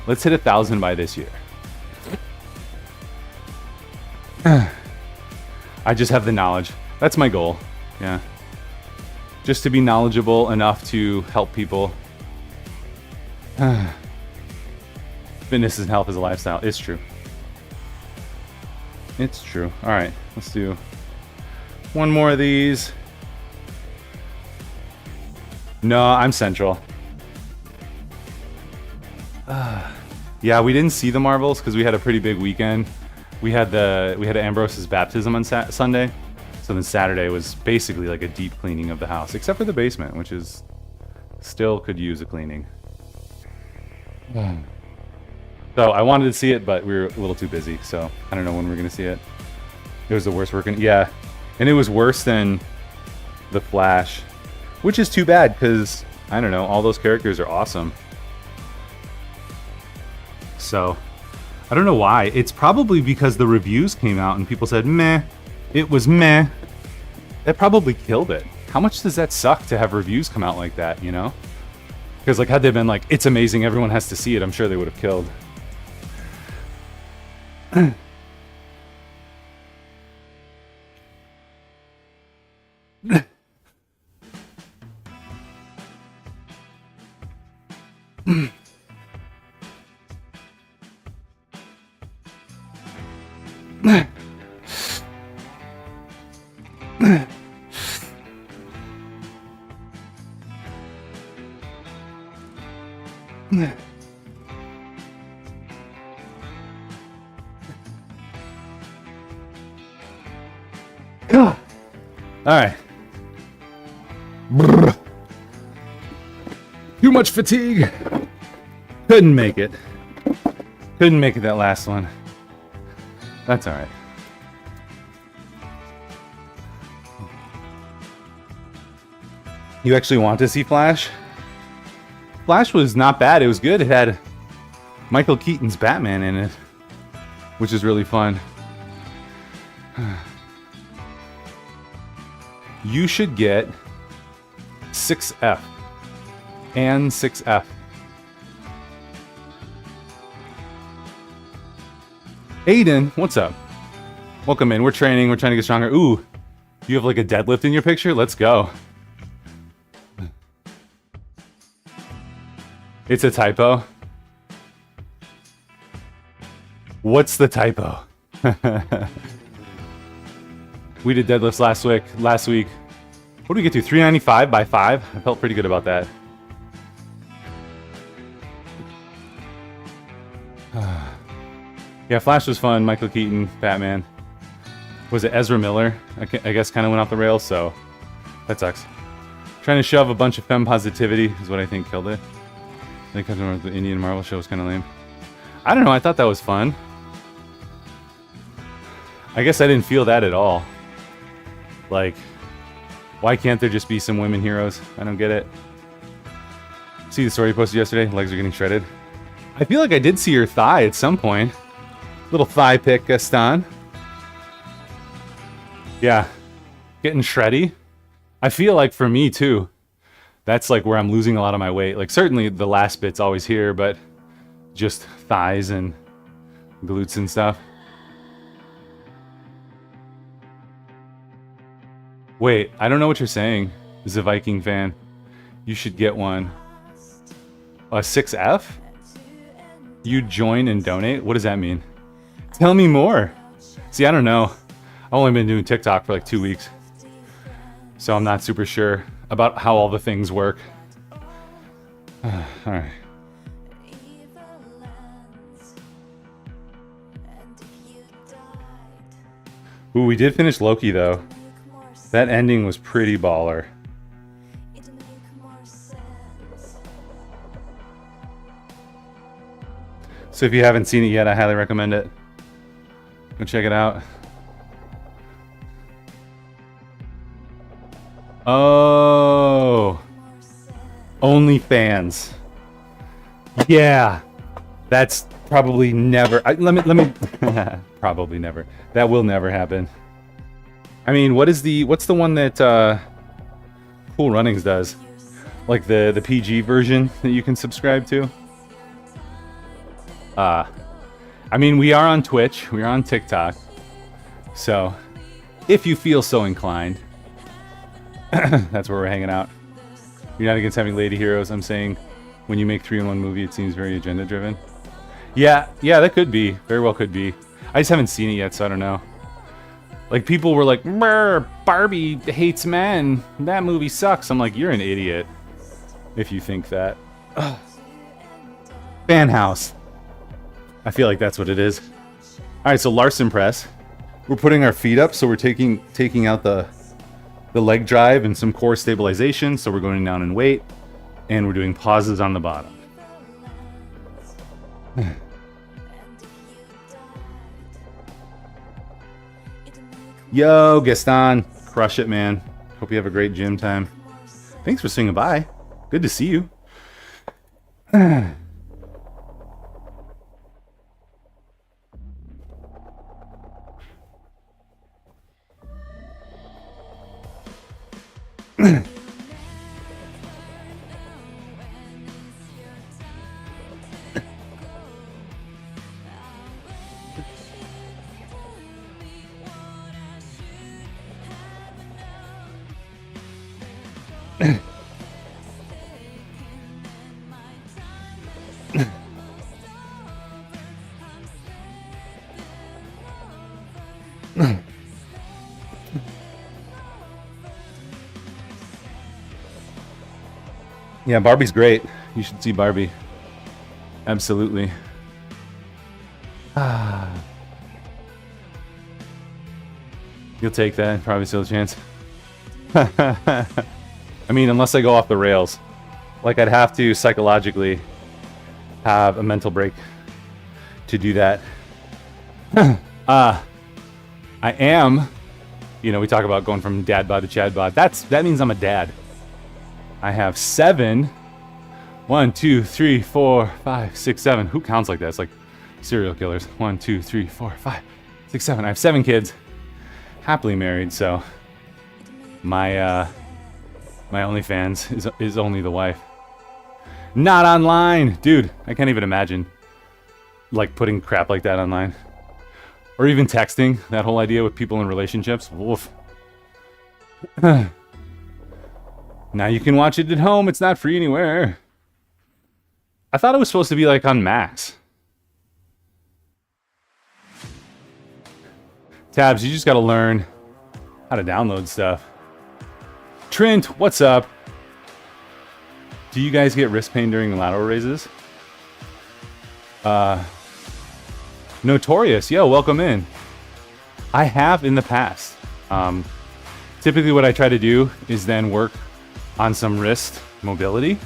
Speaker 2: Let's hit 1,000 by this year. I just have the knowledge. That's my goal. Yeah. Just to be knowledgeable enough to help people. Fitness and health is a lifestyle. It's true. It's true. All right. Let's do one more of these. No, I'm central. Yeah, we didn't see the marbles because we had a pretty big weekend. We had Ambrose's baptism on Sunday, so then Saturday was basically like a deep cleaning of the house, except for the basement, which is still could use a cleaning. So I wanted to see it, but we were a little too busy, so I don't know when we're gonna see it. It was the worst working. Yeah, and it was worse than The Flash, which is too bad because I don't know, all those characters are awesome. So I don't know why. It's probably because the reviews came out and people said meh. It was meh. That probably killed it. How much does that suck to have reviews come out like that, you know? Because like had they been like, it's amazing, everyone has to see it, I'm sure they would have killed. Alright. Too much fatigue. Couldn't make it. Couldn't make it that last one. That's alright. You actually want to see Flash? Flash was not bad. It was good. It had Michael Keaton's Batman in it, which is really fun. You should get 6F and 6F. Aiden, what's up? Welcome in. We're training. We're trying to get stronger. Ooh, you have like a deadlift in your picture? Let's go. It's a typo. What's the typo? We did deadlifts last week. What did we get to? 395 by 5? I felt pretty good about that. Yeah, Flash was fun. Michael Keaton, Batman. Was it Ezra Miller? I guess kind of went off the rails, so that sucks. Trying to shove a bunch of femme positivity is what I think killed it. I think the Indian Marvel show was kind of lame. I don't know, I thought that was fun. I guess I didn't feel that at all. Like, why can't there just be some women heroes? I don't get it. See the story you posted yesterday? Legs are getting shredded. I feel like I did see her thigh at some point. Little thigh pic, Gaston. Yeah, getting shreddy. I feel like for me too, that's like where I'm losing a lot of my weight. Like certainly the last bit's always here, but just thighs and glutes and stuff. Wait, I don't know what you're saying. This is a Viking fan. You should get one. A 6F? You join and donate? What does that mean? Tell me more. See, I don't know. I've only been doing TikTok for like 2 weeks. So I'm not super sure about how all the things work. Alright. Ooh, we did finish Loki though. That ending was pretty baller. So if you haven't seen it yet, I highly recommend it. Go check it out. Oh, OnlyFans. Yeah, that's probably never. Let me. Probably never. That will never happen. I mean, what's the one that Cool Runnings does? Like the PG version that you can subscribe to? I mean, we are on Twitch, we are on TikTok, so if you feel so inclined, that's where we're hanging out. You're not against having lady heroes. I'm saying when you make 3-in-1 movie, it seems very agenda driven. Yeah, that could be. Very well could be. I just haven't seen it yet, so I don't know. Like, people were like, Barbie hates men. That movie sucks. I'm like, you're an idiot if you think that. Fan house. I feel like that's what it is. Alright, so Larson press. We're putting our feet up, so we're taking out the leg drive and some core stabilization, so we're going down in weight, and we're doing pauses on the bottom. Yo, Gaston. Crush it, man. Hope you have a great gym time. Thanks for swinging by. Good to see you. Yeah, Barbie's great. You should see Barbie. Absolutely. You'll take that. Probably still a chance. I mean, unless I go off the rails. Like, I'd have to psychologically have a mental break to do that. I am, you know, we talk about going from dad bod to chad bod. That means I'm a dad. I have 7. 1, 2, 3, 4, 5, 6, 7. Who counts like that? It's like serial killers. 1, 2, 3, 4, 5, 6, 7. I have 7 kids. Happily married, so my OnlyFans is only the wife. Not online, dude. I can't even imagine like putting crap like that online, or even texting. That whole idea with people in relationships. Woof. Now you can watch it at home. It's not free anywhere. I thought it was supposed to be like on Max. Tabs, you just gotta learn how to download stuff. Trent, what's up? Do you guys get wrist pain during the lateral raises? Notorious, yo, welcome in. I have in the past. Typically what I try to do is then work on some wrist mobility,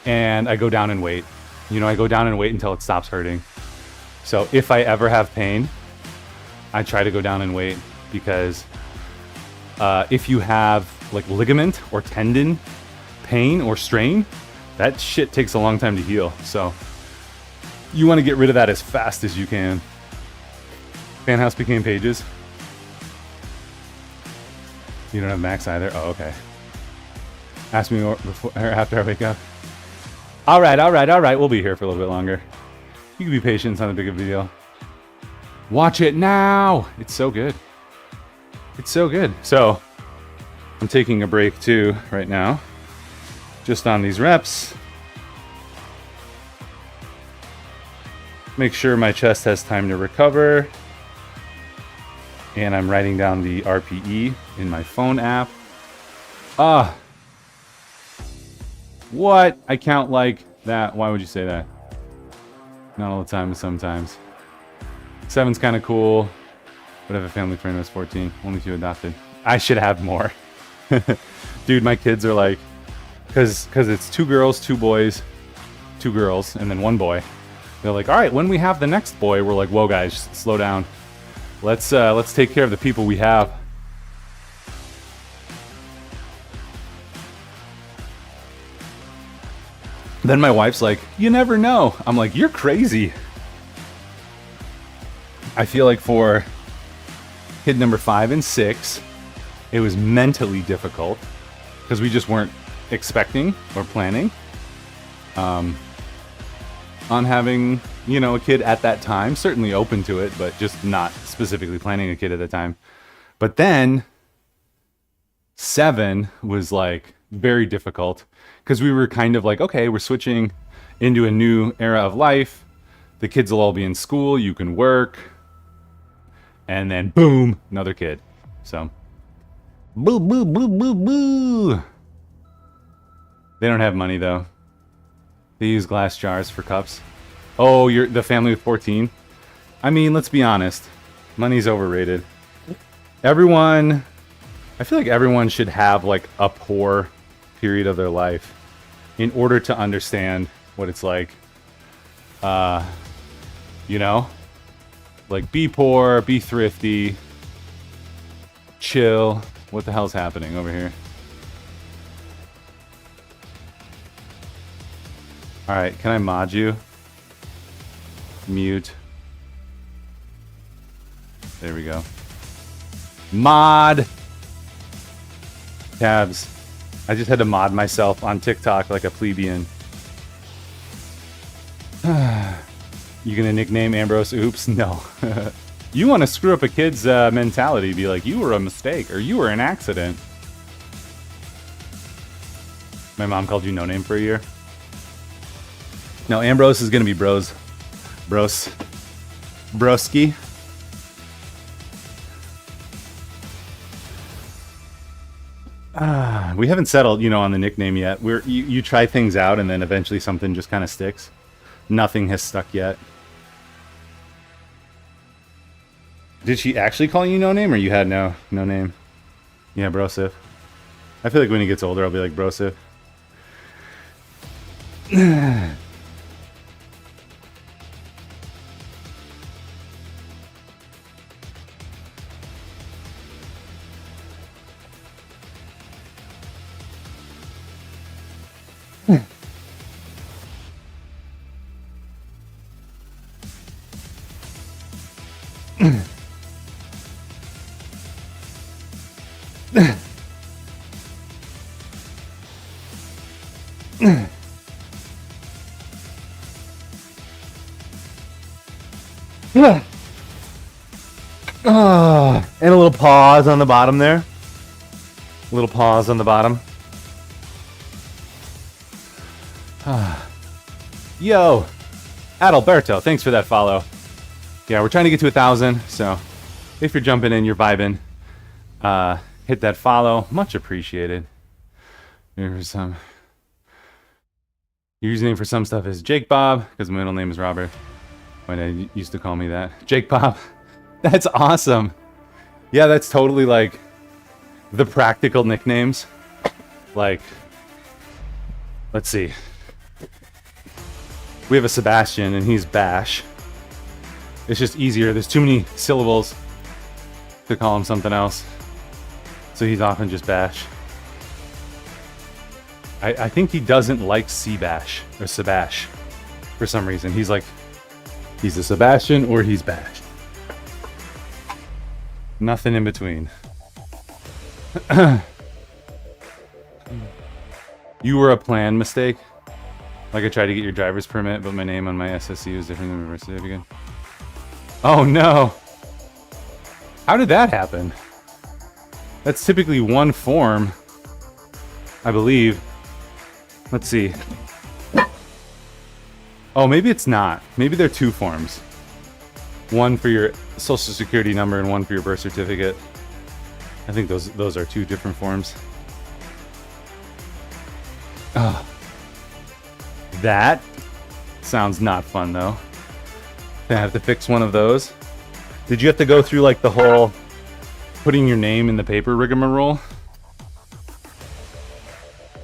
Speaker 2: and I go down and wait. You know, I go down and wait until it stops hurting. So if I ever have pain, I try to go down and wait, because if you have like ligament or tendon pain or strain, that shit takes a long time to heal. So you want to get rid of that as fast as you can. Fan house became pages. You don't have Max either? Oh, okay. Ask me more before or after I wake up. All right. We'll be here for a little bit longer. You can be patient. It's not a big of a deal. Watch it now. It's so good. It's so good. So I'm taking a break too right now, just on these reps. Make sure my chest has time to recover. And I'm writing down the RPE in my phone app. What? I count like that. Why would you say that? Not all the time, but sometimes. 7's kind of cool. But I have a family friend who was 14. Only 2 adopted. I should have more. Dude, my kids are like, because it's 2 girls, 2 boys, 2 girls, and then 1 boy. They're like, all right, when we have the next boy, we're like, whoa, guys, slow down. Let's take care of the people we have. Then my wife's like, you never know. I'm like, you're crazy. I feel like for kid number 5 and 6, it was mentally difficult because we just weren't expecting or planning on having, you know, a kid at that time. Certainly open to it, but just not specifically planning a kid at the time. But then 7 was like very difficult because we were kind of like, okay, we're switching into a new era of life. The kids will all be in school. You can work. And then boom, another kid. So boo, boo, boo, boo, boo. They don't have money though. They use glass jars for cups. Oh, you're the family of 14? I mean, let's be honest. Money's overrated. I feel like everyone should have like a poor period of their life in order to understand what it's like. You know? Like, be poor, be thrifty, chill. What the hell's happening over here? Alright, can I mod you? Mute. There we go. Mod! Tabs. I just had to mod myself on TikTok like a plebeian. You gonna nickname Ambrose Oops? No. You want to screw up a kid's mentality. Be like, you were a mistake or you were an accident. My mom called you no name for a year. No, Ambrose is gonna be bros. Broski. We haven't settled, on the nickname yet. You try things out and then eventually something just kind of sticks. Nothing has stuck yet. Did she actually call you no name, or you had no name? Yeah, Brosif. I feel like when he gets older, I'll be like Brosif. And a little pause on the bottom there. A little pause on the bottom. Yo, Adalberto, thanks for that follow. Yeah, we're trying to get to 1,000, so if you're jumping in, you're vibing, hit that follow. Much appreciated. Here's some. Your username for some stuff is Jake Bob, because my middle name is Robert. My dad used to call me that. Jake Bob. That's awesome. Yeah, that's totally like the practical nicknames. Like, let's see. We have a Sebastian and he's Bash. It's just easier. There's too many syllables to call him something else. So he's often just Bash. I think he doesn't like Seabash or Sebash for some reason. He's like, he's a Sebastian or he's Bash. Nothing in between. You were a plan mistake? Like I tried to get your driver's permit, but my name on my SSU is different than my birth certificate. Oh no! How did that happen? That's typically one form, I believe. Let's see. Oh, maybe it's not. Maybe they're two forms. One for your social security number and one for your birth certificate. I think those are two different forms. Oh. That sounds not fun though. I have to fix one of those. Did you have to go through like the whole putting your name in the paper rigmarole?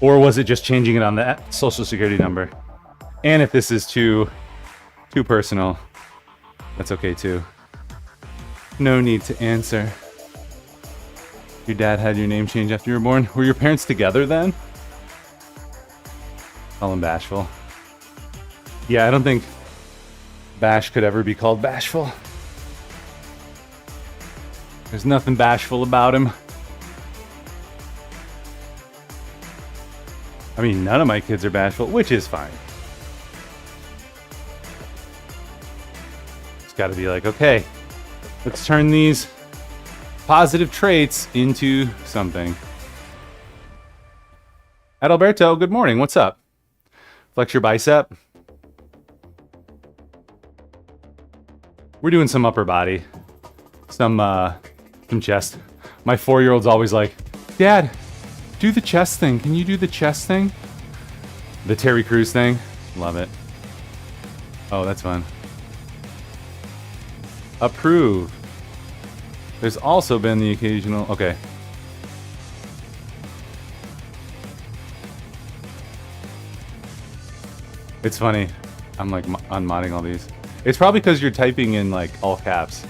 Speaker 2: Or was it just changing it on the social security number? And if this is too personal, that's okay too. No need to answer. Your dad had your name changed after you were born. Were your parents together then? Call him Bashful. Yeah, I don't think Bash could ever be called Bashful. There's nothing bashful about him. I mean, none of my kids are bashful, which is fine. It's got to be like, okay, let's turn these positive traits into something. Adalberto, good morning. What's up? Flex your bicep. We're doing some upper body, some chest. My 4-year-old's always like, Dad, do the chest thing. Can you do the chest thing? The Terry Crews thing. Love it. Oh, that's fun. Approve. There's also been the occasional... Okay. It's funny. I'm like unmodding all these. It's probably because you're typing in like all caps.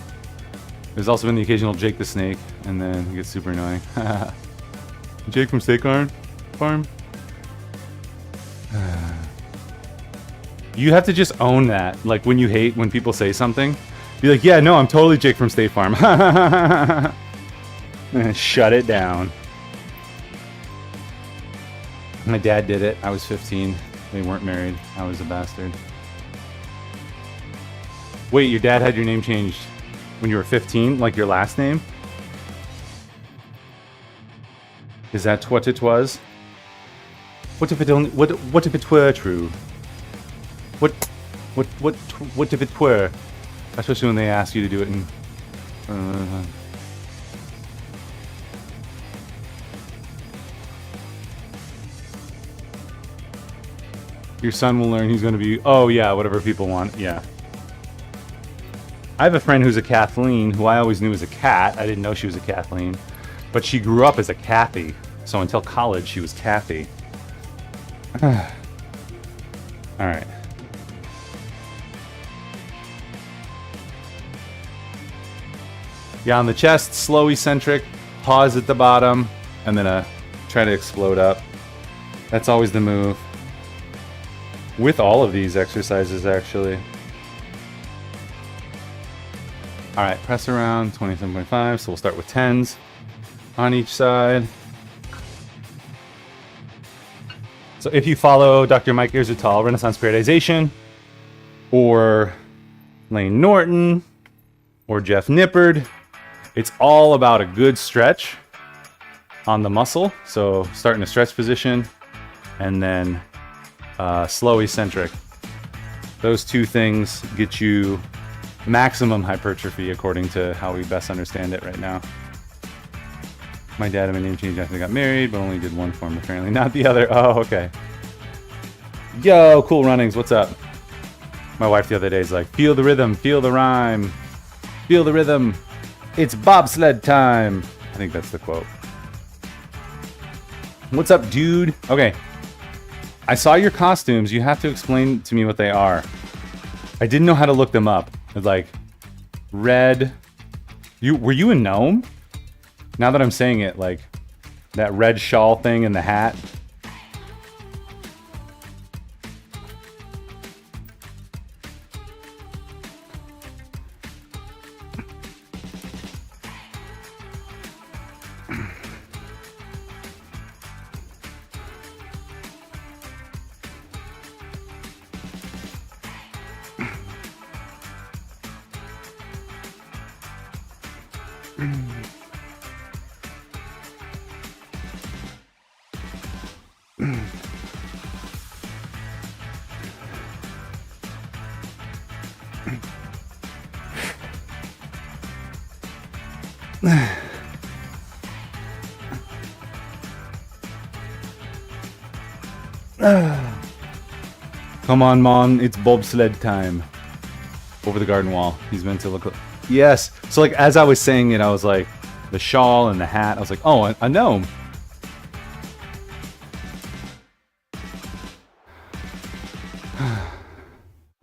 Speaker 2: There's also been the occasional Jake the Snake, and then it gets super annoying. Jake from Steak Farm? You have to just own that. Like when you hate when people say something, be like, yeah, no, I'm totally Jake from State Farm. Shut it down. My dad did it. I was 15. They weren't married. I was a bastard. Wait, your dad had your name changed when you were 15, like your last name? Is that what it was? What if it only? What if it were true? What if it were? Especially when they ask you to do it in. Your son will learn he's going to be. Oh yeah, whatever people want. Yeah. I have a friend who's a Kathleen, who I always knew was a cat. I didn't know she was a Kathleen, but she grew up as a Kathy. So until college, she was Kathy. All right. Yeah, on the chest, slow eccentric, pause at the bottom, and then try to explode up. That's always the move. With all of these exercises, actually. All right, press around, 27.5, so we'll start with 10s on each side. So if you follow Dr. Mike Irzutal, Renaissance Periodization, or Lane Norton, or Jeff Nippard, it's all about a good stretch on the muscle. So start in a stretch position, and then slow eccentric. Those two things get you maximum hypertrophy according to how we best understand it right now. My dad and my name changed after they got married, but only did one form apparently, not the other. Oh, okay. Yo, cool runnings, what's up? My wife the other day is like, feel the rhythm, feel the rhyme, feel the rhythm. It's bobsled time. I think that's the quote. What's up, dude? Okay. I saw your costumes. You have to explain to me what they are. I didn't know how to look them up. It's like red. Were you a gnome? Now that I'm saying it, like that red shawl thing and the hat. Come on, Mom, it's bobsled time. Over the garden wall. He's meant to look. Yes. So, like, as I was saying it, I was like, the shawl and the hat. I was like, oh, a gnome.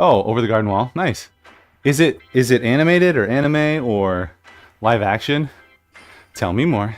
Speaker 2: Oh, over the garden wall. Nice. Is it animated or anime or live action? Tell me more.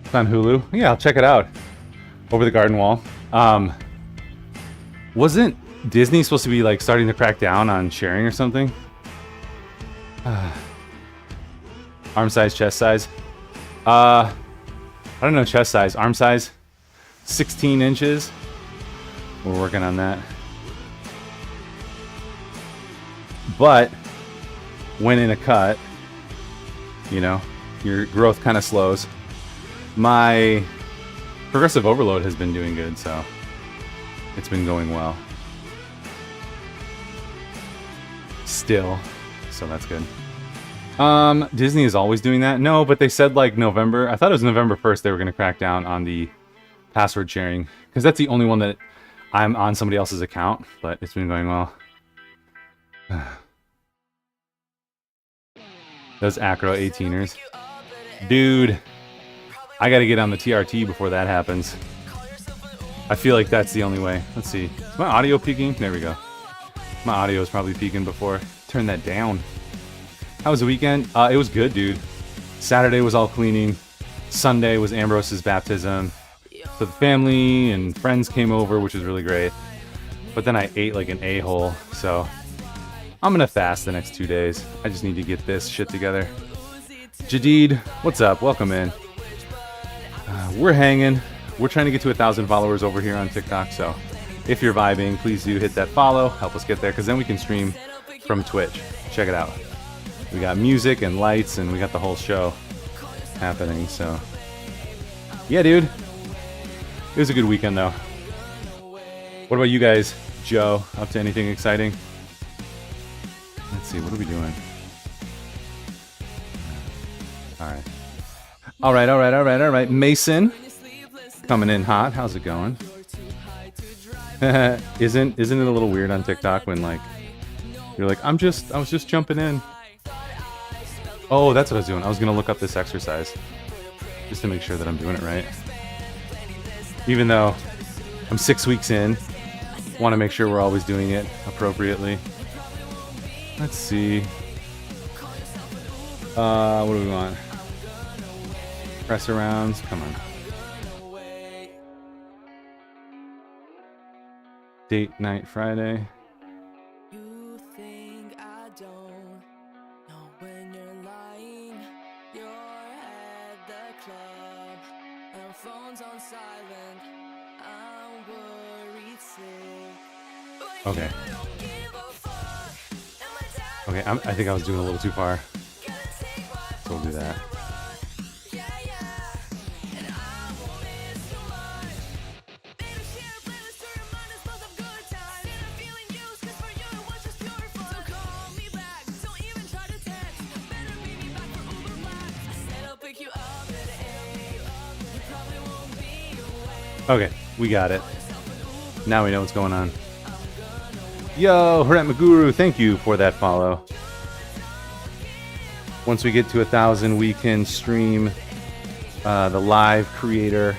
Speaker 2: It's on Hulu. Yeah, I'll check it out. Over the garden wall. Wasn't Disney supposed to be like starting to crack down on sharing or something? Arm size, chest size. I don't know chest size. Arm size, 16 inches. We're working on that. But when in a cut, you know, your growth kind of slows. My progressive overload has been doing good, so it's been going well. Still, so that's good. Disney is always doing that. No, but they said like November. I thought it was November 1st they were going to crack down on the password sharing, because that's the only one that I'm on somebody else's account, but it's been going well. Those acro 18ers. Dude, I gotta get on the TRT before that happens. I feel like that's the only way. Let's see. Is my audio peaking? There we go. My audio is probably peaking before. Turn that down. How was the weekend? It was good, dude. Saturday was all cleaning. Sunday was Ambrose's baptism. So the family and friends came over, which was really great. But then I ate like an a-hole, so I'm gonna fast the next 2 days. I just need to get this shit together. Jadid, what's up? Welcome in. We're hanging. We're trying to get to 1,000 followers over here on TikTok, so if you're vibing, please do hit that follow. Help us get there, because then we can stream from Twitch. Check it out. We got music and lights, and we got the whole show happening, so yeah, dude. It was a good weekend, though. What about you guys? Joe, up to anything exciting? Let's see, what are we doing? All right. Mason, coming in hot. How's it going? Isn't it a little weird on TikTok when like you're like, I was just jumping in. Oh, that's what I was doing. I was gonna look up this exercise just to make sure that I'm doing it right. Even though I'm 6 weeks in, want to make sure we're always doing it appropriately. Let's see. What do we want? Press arounds. Come on. Date night Friday.
Speaker 1: You think I don't know when you're lying. You're at the club and phone's on silent. I'm worried sick.
Speaker 2: Okay. Okay, I think I was doing a little too far. So we'll do that. Okay, we got it. Now we know what's going on. Yo, Harat Maguru, thank you for that follow. Once we get to 1,000, we can stream the live creator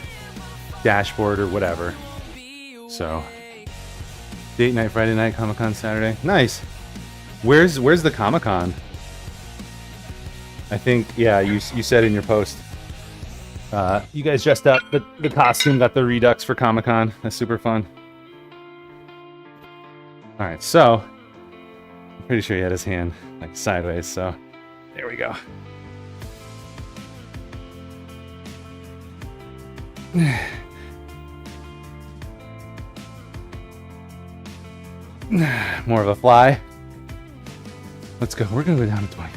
Speaker 2: dashboard or whatever. So, date night Friday night, Comic-Con Saturday. Nice. Where's the Comic-Con? I think, yeah, you said in your post. You guys dressed up. The costume got the Redux for Comic-Con. That's super fun. Alright, so I'm pretty sure he had his hand like sideways, so there we go. More of a fly. Let's go. We're gonna go down to 20.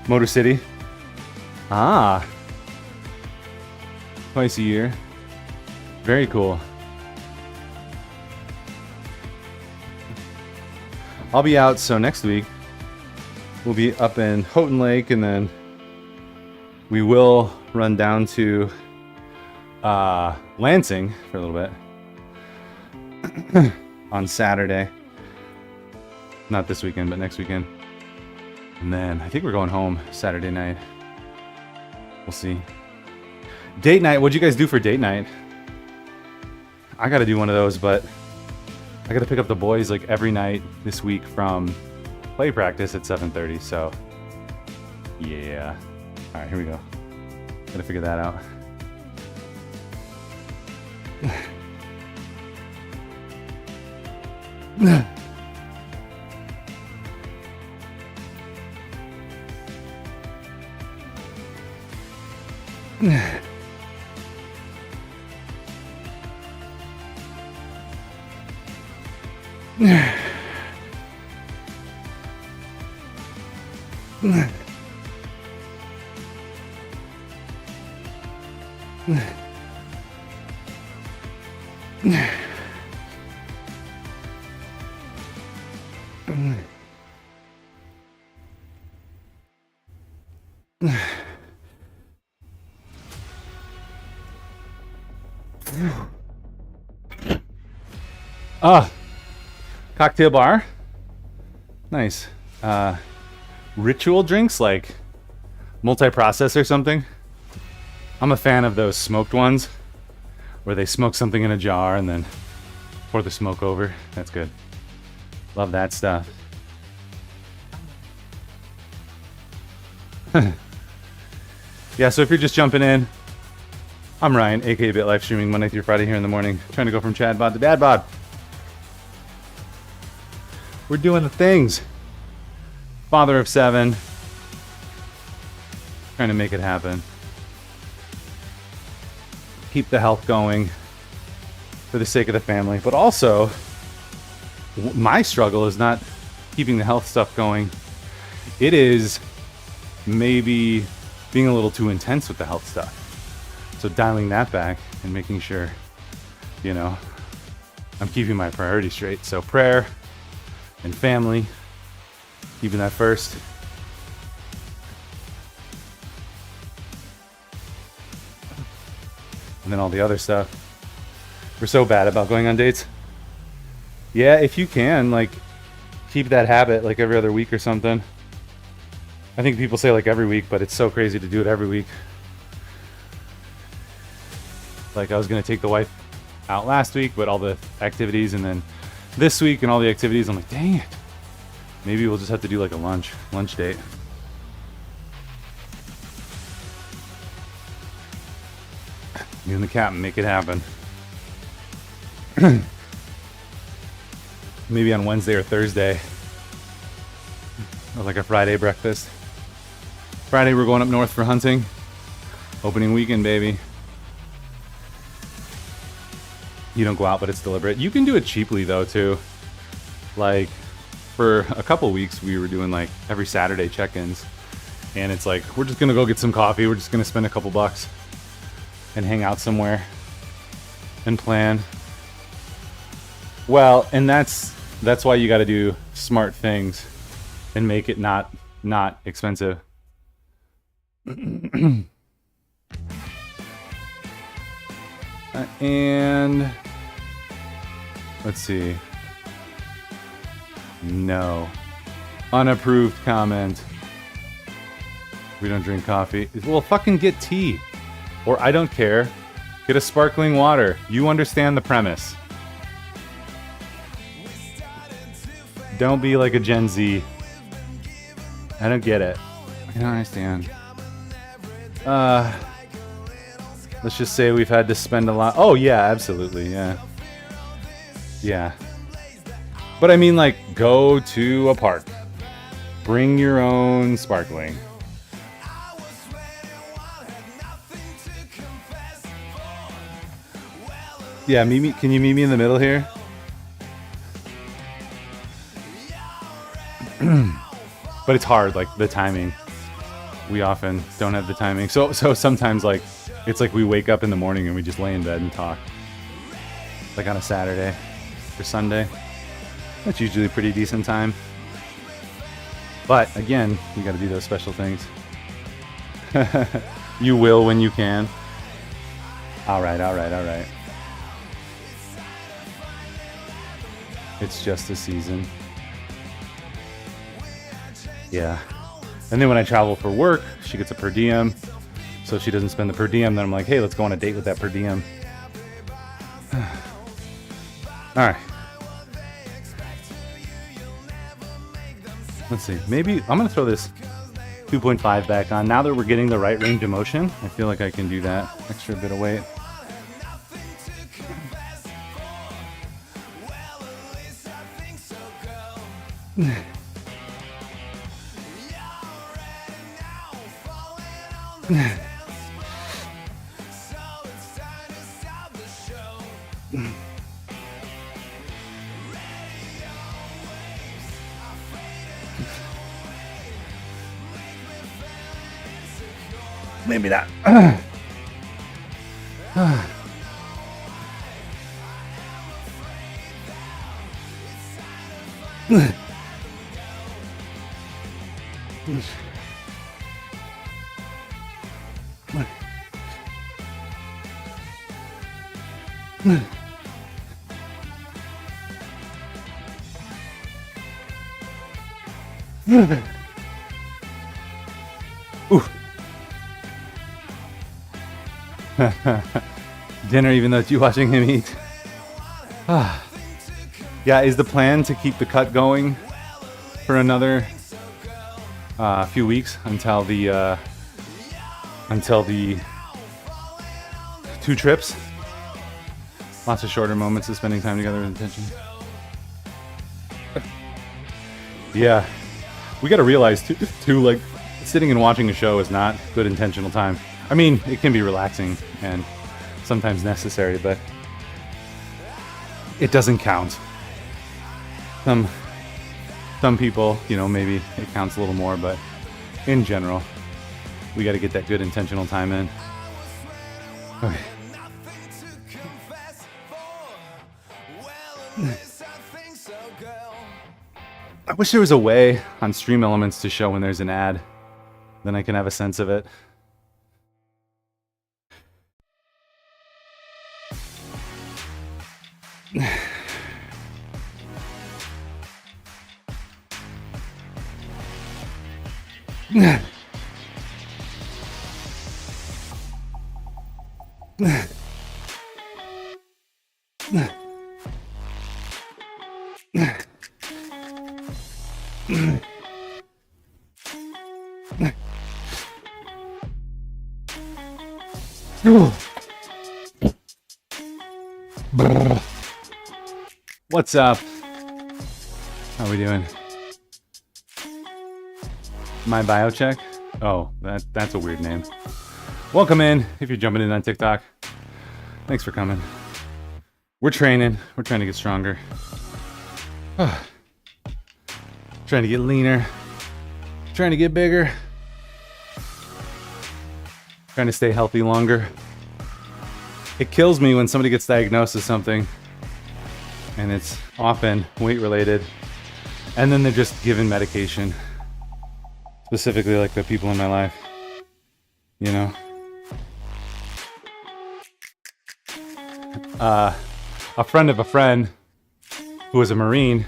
Speaker 2: Motor City. Ah. Twice a year. Very cool. I'll be out, so next week we'll be up in Houghton Lake, and then we will run down to Lansing for a little bit on Saturday. Not this weekend, but next weekend. And then I think we're going home Saturday night. We'll see. Date night. What'd you guys do for date night? I gotta do one of those, but I gotta pick up the boys like every night this week from play practice at 7:30. So yeah. All right, here we go. Gotta figure that out. Ah, cocktail bar. Nice. Ritual drinks like multi-process or something. I'm a fan of those smoked ones where they smoke something in a jar and then pour the smoke over. That's good. Love that stuff. Yeah, so if you're just jumping in, I'm Ryan, aka Bit Live streaming Monday through Friday here in the morning, trying to go from Chad Bod to Dad Bod. We're doing the things. Father of 7. Trying to make it happen. Keep the health going for the sake of the family. But also, my struggle is not keeping the health stuff going. It is maybe being a little too intense with the health stuff. So dialing that back and making sure, you know, I'm keeping my priorities straight. So prayer and family, keeping that first. And then all the other stuff. We're so bad about going on dates. Yeah, if you can, like, keep that habit like every other week or something. I think people say like every week, but it's so crazy to do it every week. Like I was gonna take the wife out last week, but all the activities, and then this week and all the activities, I'm like, dang it. Maybe we'll just have to do like a lunch date. You and the captain make it happen. Maybe on Wednesday or Thursday. Or like a Friday breakfast. Friday we're going up north for hunting. Opening weekend, baby. You don't go out, but it's deliberate. You can do it cheaply though too. Like for a couple weeks we were doing like every Saturday check-ins. And it's like, we're just gonna go get some coffee. We're just gonna spend a couple bucks and hang out somewhere and plan. Well, and that's why you got to do smart things and make it not expensive. And let's see. No. Unapproved comment. We don't drink coffee. Well, fucking get tea. Or I don't care. Get a sparkling water. You understand the premise. Don't be like a Gen Z. I don't get it. I don't understand. Let's just say we've had to spend a lot. Oh yeah, absolutely, yeah. Yeah. But I mean, like, go to a park. Bring your own sparkling. Yeah, can you meet me in the middle here? But it's hard, like the timing. We often don't have the timing. So sometimes like it's like we wake up in the morning and we just lay in bed and talk. Like on a Saturday or Sunday. That's usually a pretty decent time. But again, you gotta do those special things. You will when you can. Alright. It's just a season. Yeah. And then when I travel for work, she gets a per diem. So if she doesn't spend the per diem, then I'm like, hey, let's go on a date with that per diem. Alright. Let's see. Maybe I'm going to throw this 2.5 back on. Now that we're getting the right range of motion, I feel like I can do that extra bit of weight. Maybe that. Ooh. Dinner, even though it's you watching him eat. Yeah, is the plan to keep the cut going for another few weeks until the 2 trips? Lots of shorter moments of spending time together with intention. Yeah, we got to realize too, like, sitting and watching a show is not good intentional time. I mean, it can be relaxing and sometimes necessary, but it doesn't count. Some people, you know, maybe it counts a little more, but in general, we got to get that good intentional time in. Okay. I wish there was a way on Stream Elements to show when there's an ad. Then I can have a sense of it. What's up? How we doing? My bio check? Oh, that's a weird name. Welcome in, if you're jumping in on TikTok. Thanks for coming. We're training. We're trying to get stronger. Trying to get leaner. Trying to get bigger. Trying to stay healthy longer. It kills me when somebody gets diagnosed with something and it's often weight related and then they're just given medication. Specifically like the people in my life. You know? A friend of a friend who was a Marine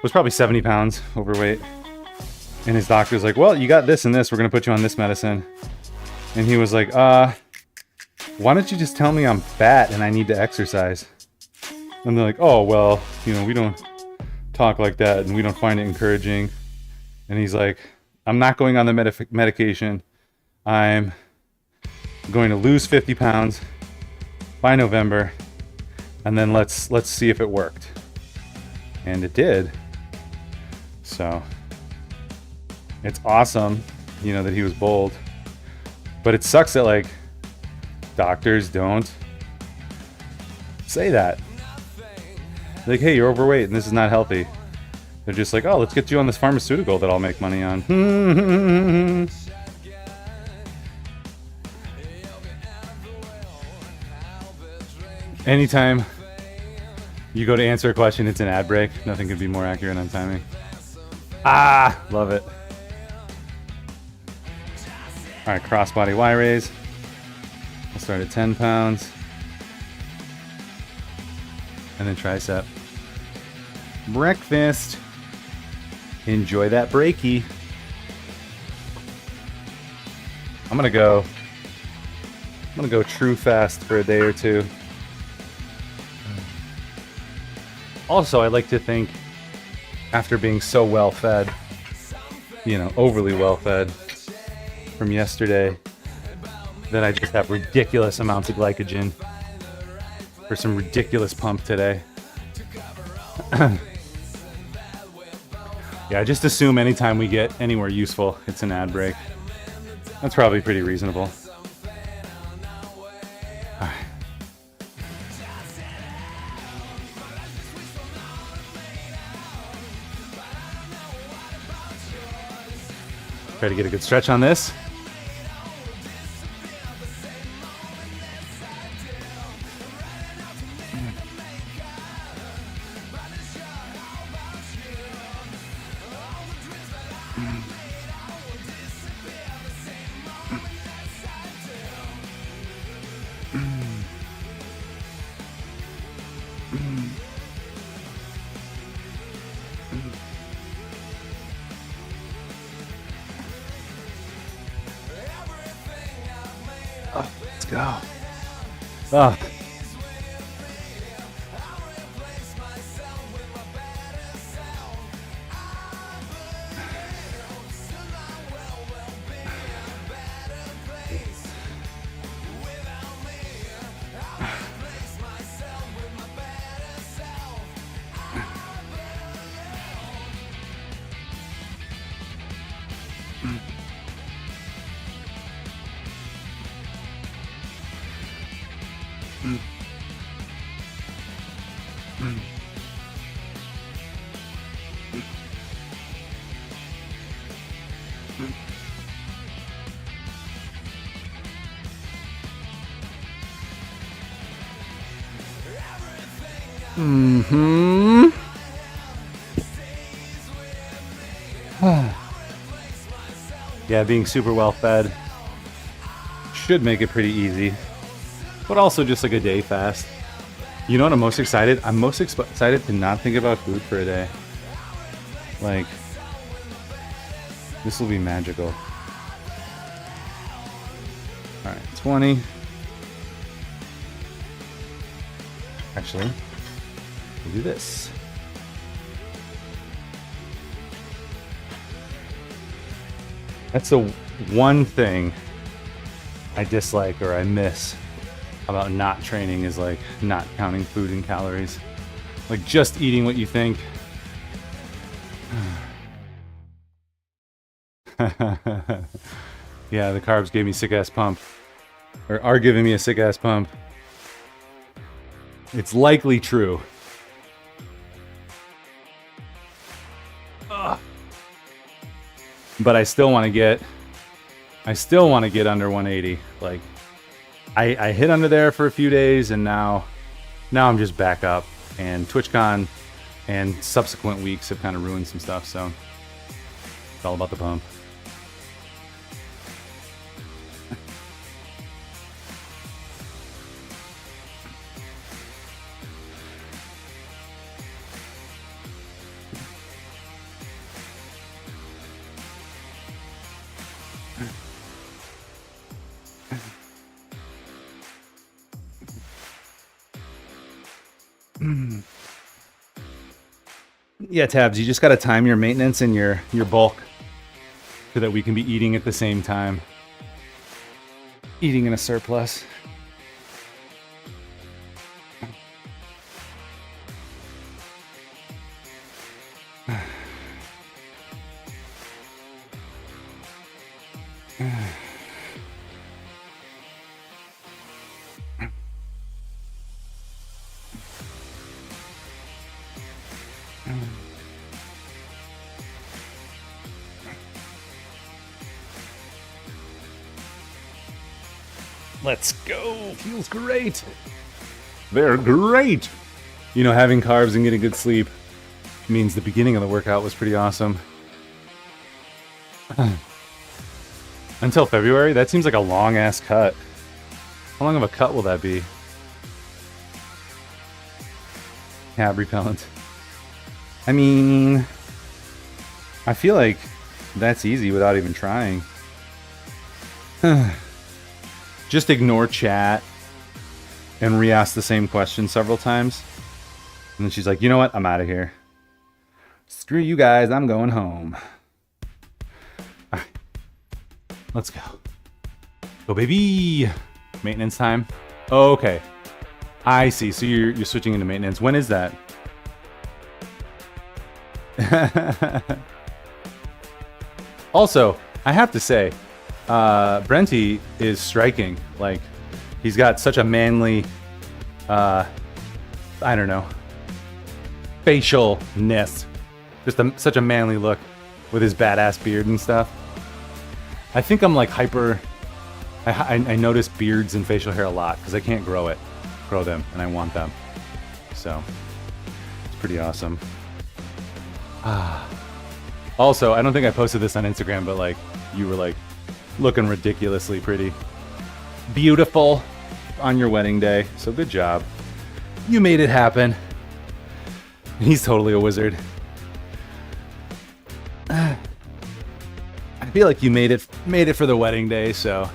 Speaker 2: was probably 70 pounds overweight. And his doctor's like, well, you got this and this. We're going to put you on this medicine. And he was like, why don't you just tell me I'm fat and I need to exercise? And they're like, oh, well, you know, we don't talk like that and we don't find it encouraging. And he's like, I'm not going on the medication. I'm going to lose 50 pounds by November. And then let's see if it worked. And it did. So it's awesome, you know, that he was bold. But it sucks that, like, doctors don't say that. Like, hey, you're overweight and this is not healthy. They're just like, oh, let's get you on this pharmaceutical that I'll make money on. Anytime you go to answer a question, it's an ad break. Nothing could be more accurate on timing. Love it. All right, crossbody Y raise. We'll start at 10 pounds. And then tricep. Breakfast. Enjoy that breaky. I'm gonna go true fast for a day or two. Also, I like to think after being so well fed, you know, overly well fed from yesterday, that I just have ridiculous amounts of glycogen for some ridiculous pump today. Yeah, I just assume anytime we get anywhere useful, it's an ad break. That's probably pretty reasonable. All right. Try to get a good stretch on this. Let's go. Ah. Mm-hmm. Yeah, being super well fed should make it pretty easy, but also just like a day fast. You know what I'm most excited? I'm most excited to not think about food for a day. Like, this will be magical. All right, 20. Actually, we'll do this. That's the one thing I dislike or I miss about not training is like not counting food and calories. Like just eating what you think. Yeah, the carbs gave me sick ass pump. Or are giving me a sick ass pump. It's likely true. Ugh. But I still want to get under 180. Like I hit under there for a few days and now I'm just back up, and TwitchCon and subsequent weeks have kind of ruined some stuff, so it's all about the pump. Yeah, Tabs, you just got to time your maintenance and your bulk so that we can be eating at the same time. Eating in a surplus. Let's go. Feels great. They're great. You know, having carbs and getting good sleep means the beginning of the workout was pretty awesome. Until February? That seems like a long ass cut. How long of a cut will that be? Cab repellent. I mean, I feel like that's easy without even trying. Just ignore chat and re-ask the same question several times. And then she's like, you know what? I'm out of here. Screw you guys. I'm going home. All right. Let's go. Go, baby. Maintenance time. Oh, okay. I see. So you're switching into maintenance. When is that? Also, I have to say, Brenty is striking. Like, he's got such a manly, I don't know, facialness. Just such a manly look with his badass beard and stuff. I think I'm like hyper. I notice beards and facial hair a lot because I can't grow them, and I want them. So it's pretty awesome. Also, I don't think I posted this on Instagram, but like, you were like looking ridiculously pretty. Beautiful on your wedding day. So good job. You made it happen. He's totally a wizard. I feel like you made it for the wedding day, so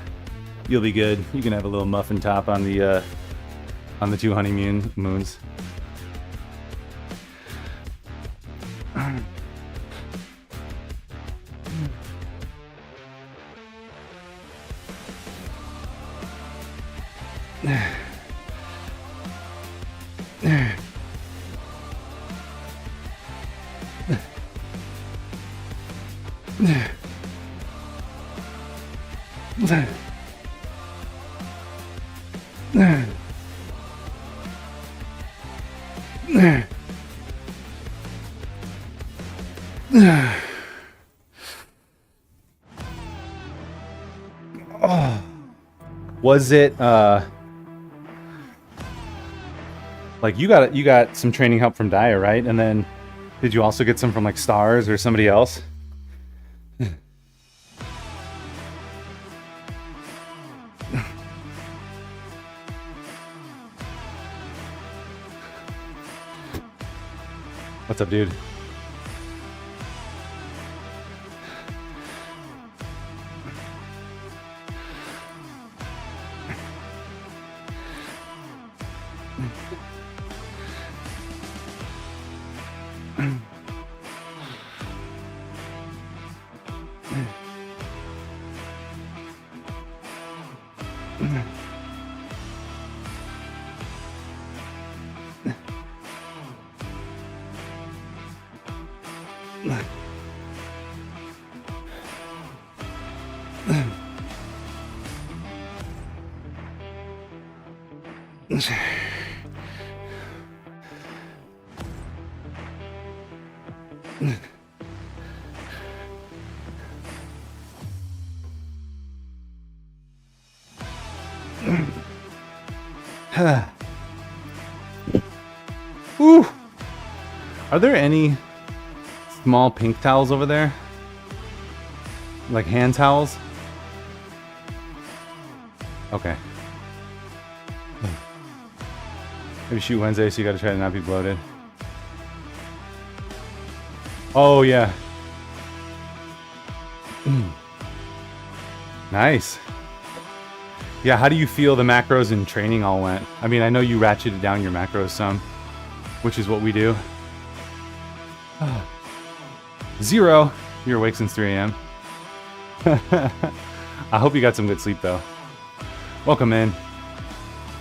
Speaker 2: You'll be good. You can have a little muffin top on the 2 honeymoon moons. Was it like you got some training help from Daya, right? And then did you also get some from like Stars or somebody else? What's up, dude? Whew. Are there any small pink towels over there? Like hand towels? Okay. Maybe shoot Wednesday, so you gotta try to not be bloated. Oh, yeah. Nice. Yeah, how do you feel the macros in training all went? I mean, I know you ratcheted down your macros some, which is what we do. 0. You're awake since 3 a.m. I hope you got some good sleep, though. Welcome in.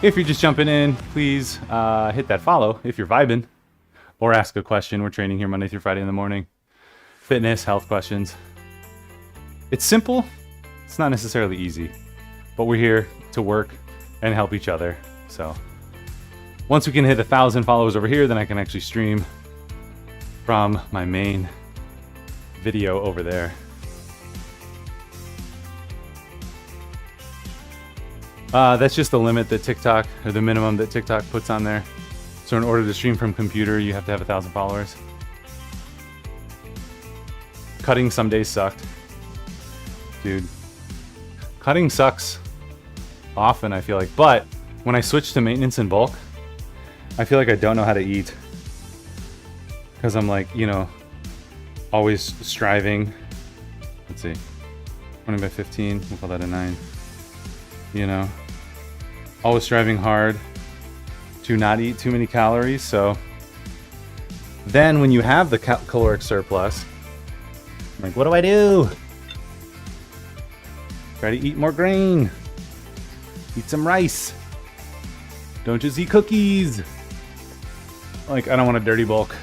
Speaker 2: If you're just jumping in, please hit that follow if you're vibing, or ask a question. We're training here Monday through Friday in the morning. Fitness, health questions. It's simple. It's not necessarily easy, but we're here to work and help each other. So once we can hit 1,000 followers over here, then I can actually stream from my main video over there. That's just the limit that TikTok, or the minimum that TikTok puts on there. So in order to stream from computer, you have to have 1,000 followers. Cutting some days sucked. Dude. Cutting sucks often, I feel like. But when I switch to maintenance in bulk, I feel like I don't know how to eat. Because I'm like, you know, always striving. Let's see. 20 by 15, we'll call that a 9. You know, always striving hard to not eat too many calories. So then when you have the caloric surplus, I'm like, what do I do? Try to eat more grain. Eat some rice. Don't just eat cookies. Like, I don't want to dirty bulk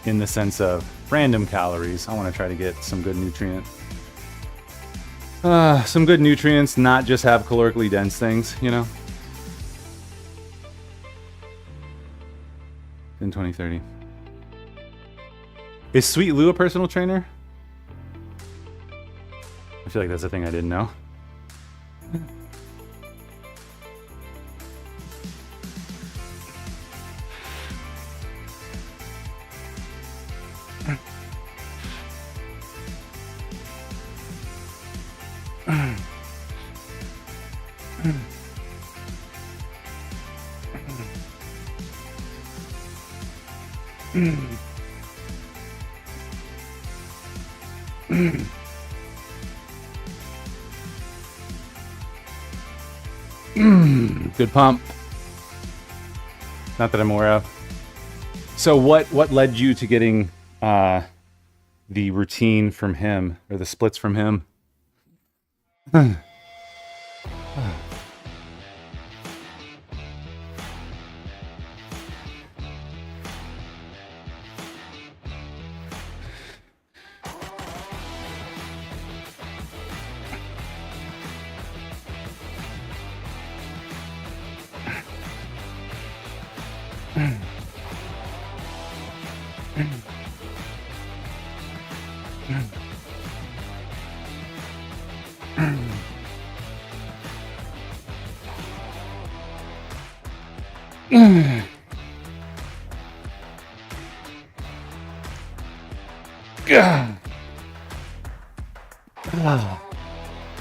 Speaker 2: in the sense of random calories. I want to try to get some good nutrients. Some good nutrients, not just have calorically dense things, you know? In 2030. Is Sweet Lou a personal trainer? I feel like that's a thing I didn't know. Good pump. Not that I'm aware of. So what led you to getting the routine from him, or the splits from him?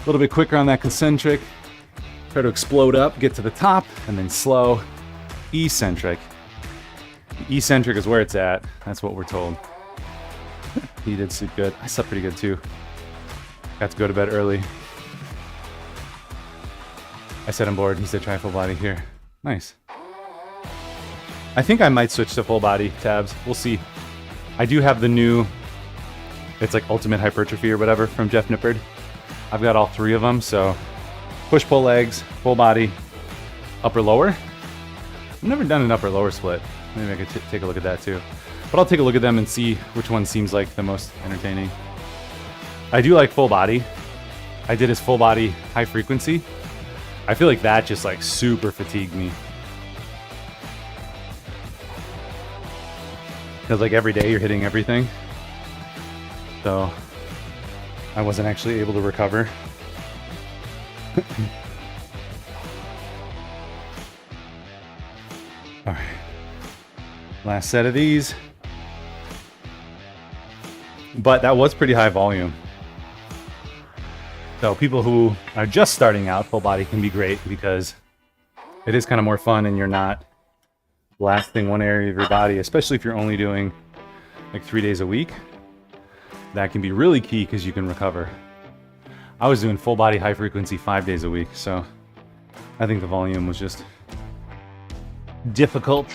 Speaker 2: A little bit quicker on that concentric. Try to explode up, get to the top, and then slow. Eccentric. Eccentric is where it's at. That's what we're told. He did sleep good. I slept pretty good too. Got to go to bed early. I said I'm bored. He said try full body here. Nice. I think I might switch to full body tabs. We'll see. I do have the new, it's like ultimate hypertrophy or whatever from Jeff Nippard. I've got all 3 of them, so push pull legs, full body, upper lower. I've never done an upper lower split. Maybe I could take a look at that too. But I'll take a look at them and see which one seems like the most entertaining. I do like full body. I did his full body high frequency. I feel like that just like super fatigued me. Because like every day you're hitting everything. So I wasn't actually able to recover. All right. Last set of these. But that was pretty high volume. So people who are just starting out, full body can be great because it is kind of more fun and you're not blasting one area of your body, especially if you're only doing like 3 days a week. That can be really key because you can recover. I was doing full body high frequency 5 days a week, so I think the volume was just difficult.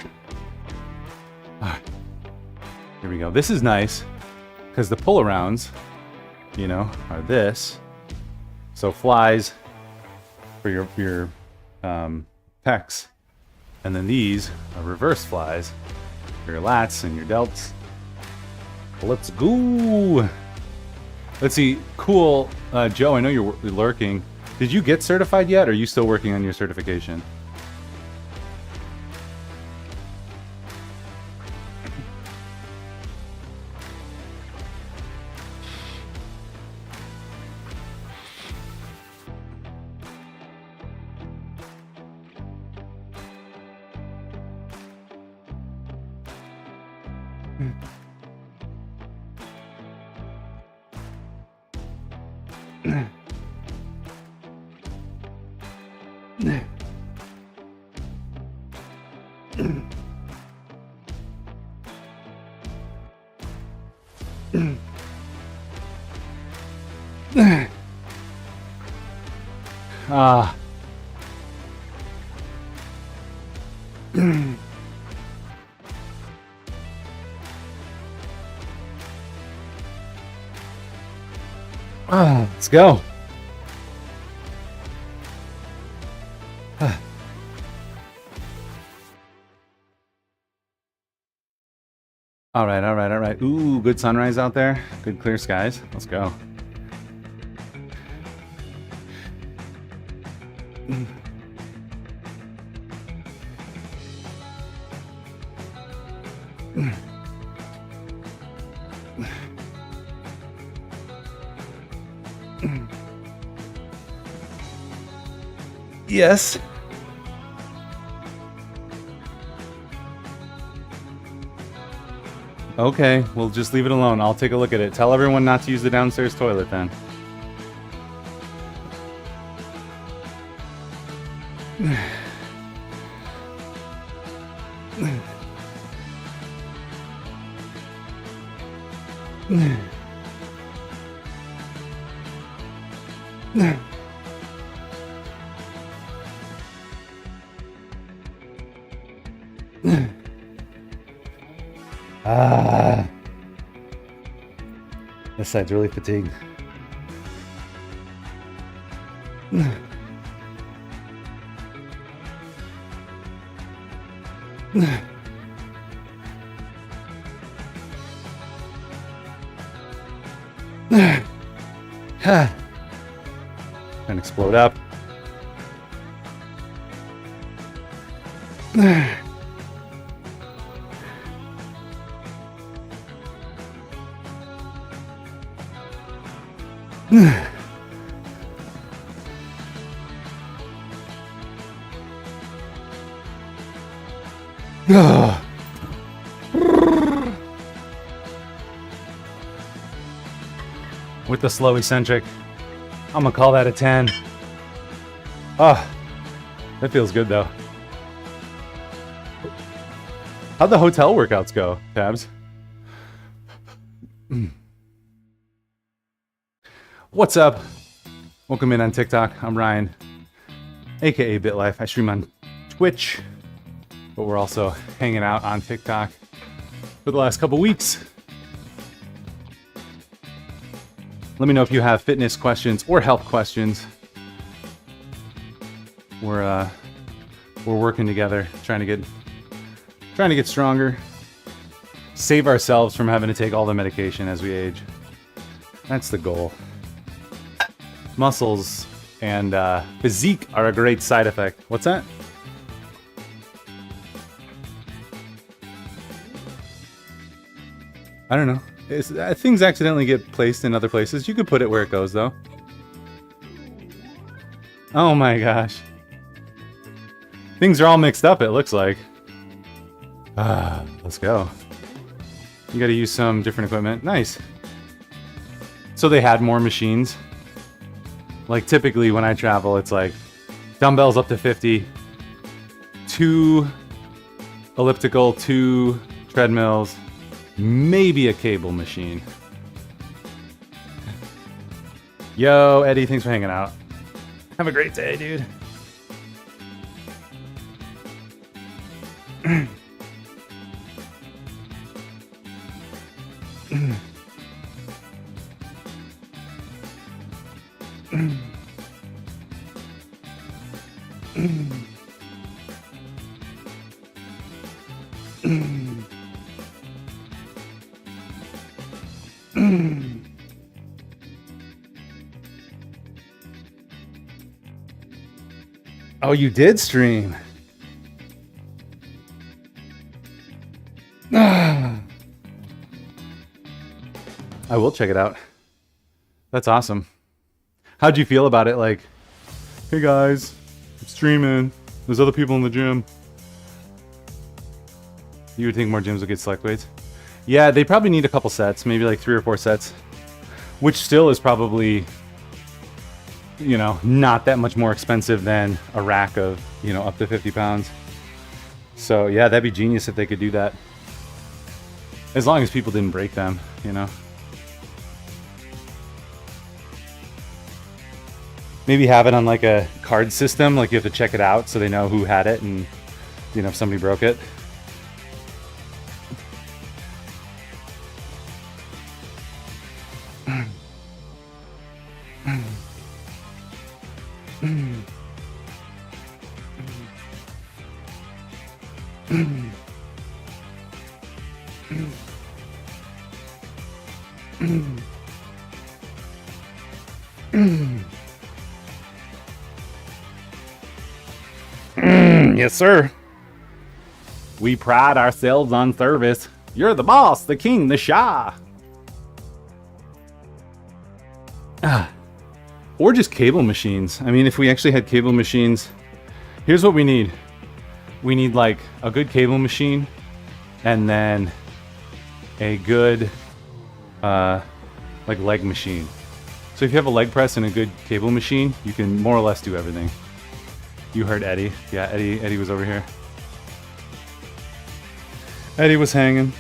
Speaker 2: Here we go. This is nice because the pull arounds, you know, are this. So flies for your pecs, and then these are reverse flies for your lats and your delts. Let's go. Let's see. Cool. Joe, I know you're lurking. Did you get certified yet, or are you still working on your certification? Let's go. All right, all right, all right. Ooh, good sunrise out there. Good clear skies. Let's go. Yes. Okay, we'll just leave it alone. I'll take a look at it. Tell everyone not to use the downstairs toilet then. Ah. This side's really fatigued. And explode up. With the slow eccentric, I'm gonna call that a 10. Oh, that feels good though. How'd the hotel workouts go, Tabs? What's up? Welcome in on TikTok. I'm Ryan, aka BitLife. I stream on Twitch, but we're also hanging out on TikTok for the last couple weeks. Let me know if you have fitness questions or health questions. We're working together, trying to get stronger, save ourselves from having to take all the medication as we age. That's the goal. Muscles and physique are a great side effect. What's that? I don't know. Things accidentally get placed in other places. You could put it where it goes, though. Oh my gosh. Things are all mixed up, it looks like. Let's go. You gotta use some different equipment. Nice. So they had more machines. Like typically when I travel, it's like dumbbells up to 50, 2 elliptical, 2 treadmills, maybe a cable machine. Yo, Eddie, thanks for hanging out. Have a great day, dude. Oh, you did stream. I will check it out. That's awesome. How'd you feel about it? Like, hey guys, I'm streaming. There's other people in the gym. You would think more gyms would get select weights? Yeah, they probably need a couple sets, maybe like 3 or 4 sets, which still is probably, you know, not that much more expensive than a rack of, you know, up to 50 pounds. So yeah, that'd be genius if they could do that. As long as people didn't break them, you know. Maybe have it on like a card system, like you have to check it out so they know who had it and, you know, if somebody broke it. Yes, sir. We pride ourselves on service. You're the boss, the king, the Shah. Or just cable machines. I mean, if we actually had cable machines, here's what we need. We need like a good cable machine and then a good like leg machine. So if you have a leg press and a good cable machine, you can more or less do everything. You heard Eddie. Yeah, Eddie was over here. Eddie was hanging.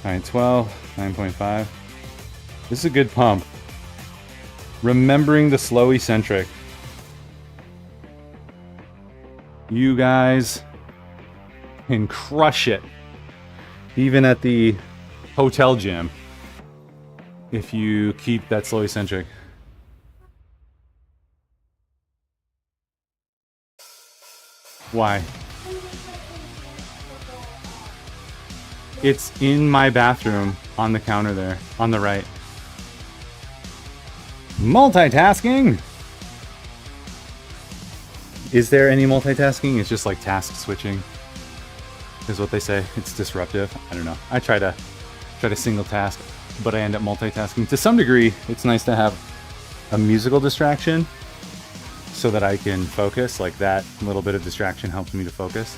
Speaker 2: All right, 12, 9.5. This is a good pump. Remembering the slow eccentric. You guys can crush it Even at the hotel gym, if you keep that slow eccentric. Why? It's in my bathroom on the counter there, on the right. Multitasking! Is there any multitasking? It's just like task switching, is what they say. It's disruptive. I don't know. I try to single task, but I end up multitasking. To some degree, it's nice to have a musical distraction so that I can focus. Like that little bit of distraction helps me to focus.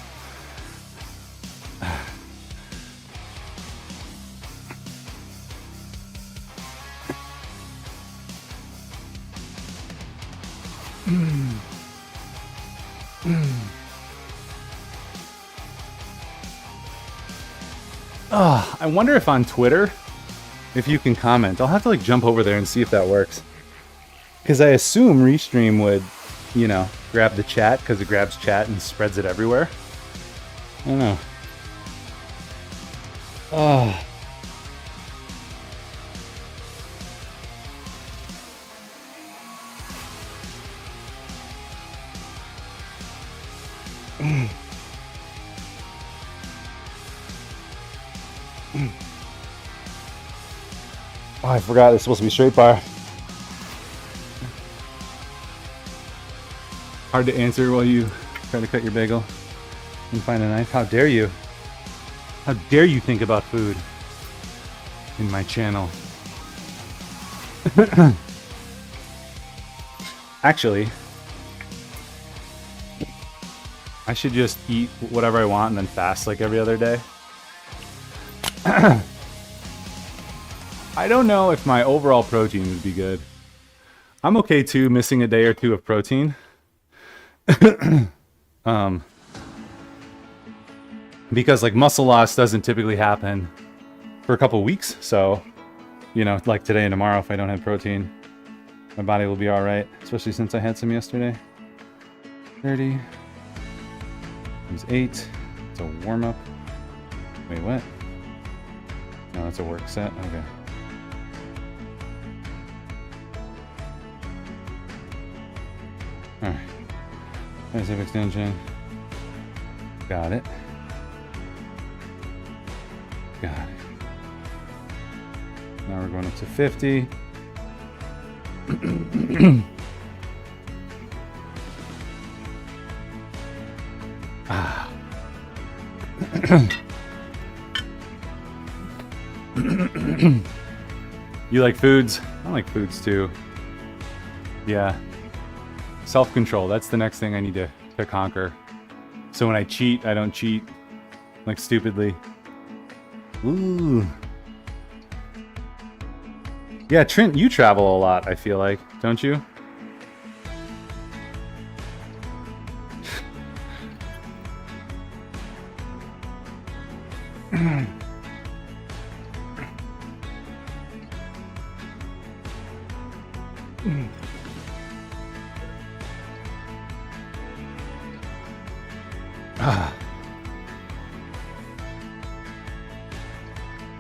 Speaker 2: I wonder if on Twitter, if you can comment. I'll have to like jump over there and see if that works. Because I assume Restream would, you know, grab the chat because it grabs chat and spreads it everywhere. I don't know. Oh. Oh, I forgot it's supposed to be straight bar. Hard to answer while you try to cut your bagel and find a knife. How dare you? How dare you think about food in my channel? Actually, I should just eat whatever I want and then fast like every other day. I don't know if my overall protein would be good. I'm okay too missing a day or two of protein. Because like muscle loss doesn't typically happen for a couple weeks. So, you know, like today and tomorrow, if I don't have protein, my body will be all right. Especially since I had some yesterday. 30. It was 8. It's a warm up. Wait, what? No, that's a work set. Okay. All right. Bicep extension. Got it. Got it. Now we're going up to 50. Ah. You like foods? I like foods too. Yeah. Self-control, that's the next thing I need to conquer. So when I cheat, I don't cheat like stupidly. Ooh. Yeah, Trent, you travel a lot, I feel like, don't you?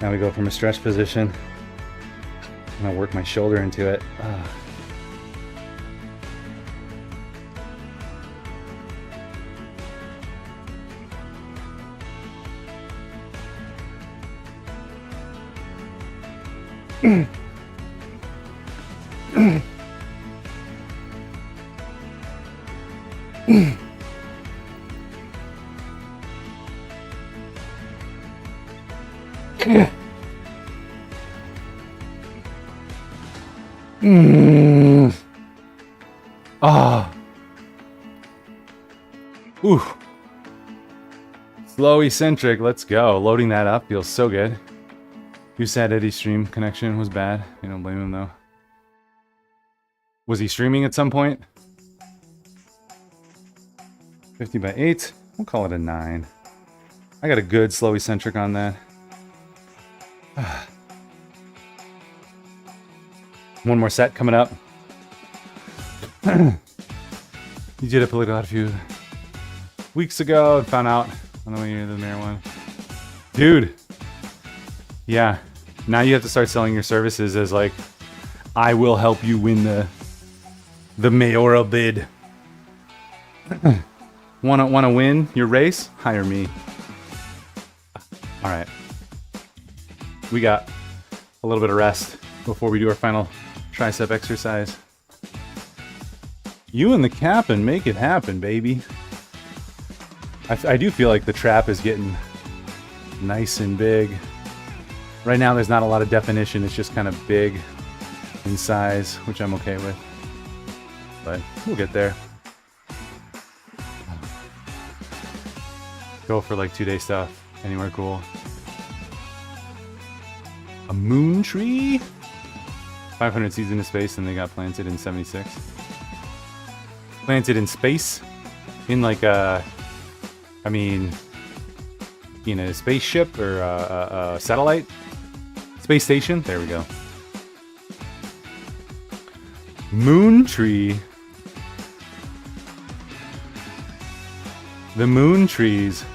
Speaker 2: Now we go from a stretch position. I'm gonna work my shoulder into it. Ooh. Slow eccentric, let's go. Loading that up feels so good. You said Eddie's stream connection was bad. You don't blame him though. Was he streaming at some point? 50 by 8. We'll call it a 9. I got a good slow eccentric on that. One more set coming up. You did a political a few weeks ago and found out on the way to the mayor one. Dude, Yeah. Now you have to start selling your services as like, I will help you win the mayoral bid. Wanna win your race? Hire me. All right. We got a little bit of rest before we do our final tricep exercise. You and the cap and make it happen, baby. I do feel like the trap is getting nice and big. Right now, there's not a lot of definition. It's just kind of big in size, which I'm okay with. But we'll get there. Go for like 2-day stuff. Anywhere cool. A moon tree? 500 seeds into space, and they got planted in 76. Planted in space? In like a... I mean... in a spaceship or a satellite? Space station? There we go. Moon tree. The moon trees.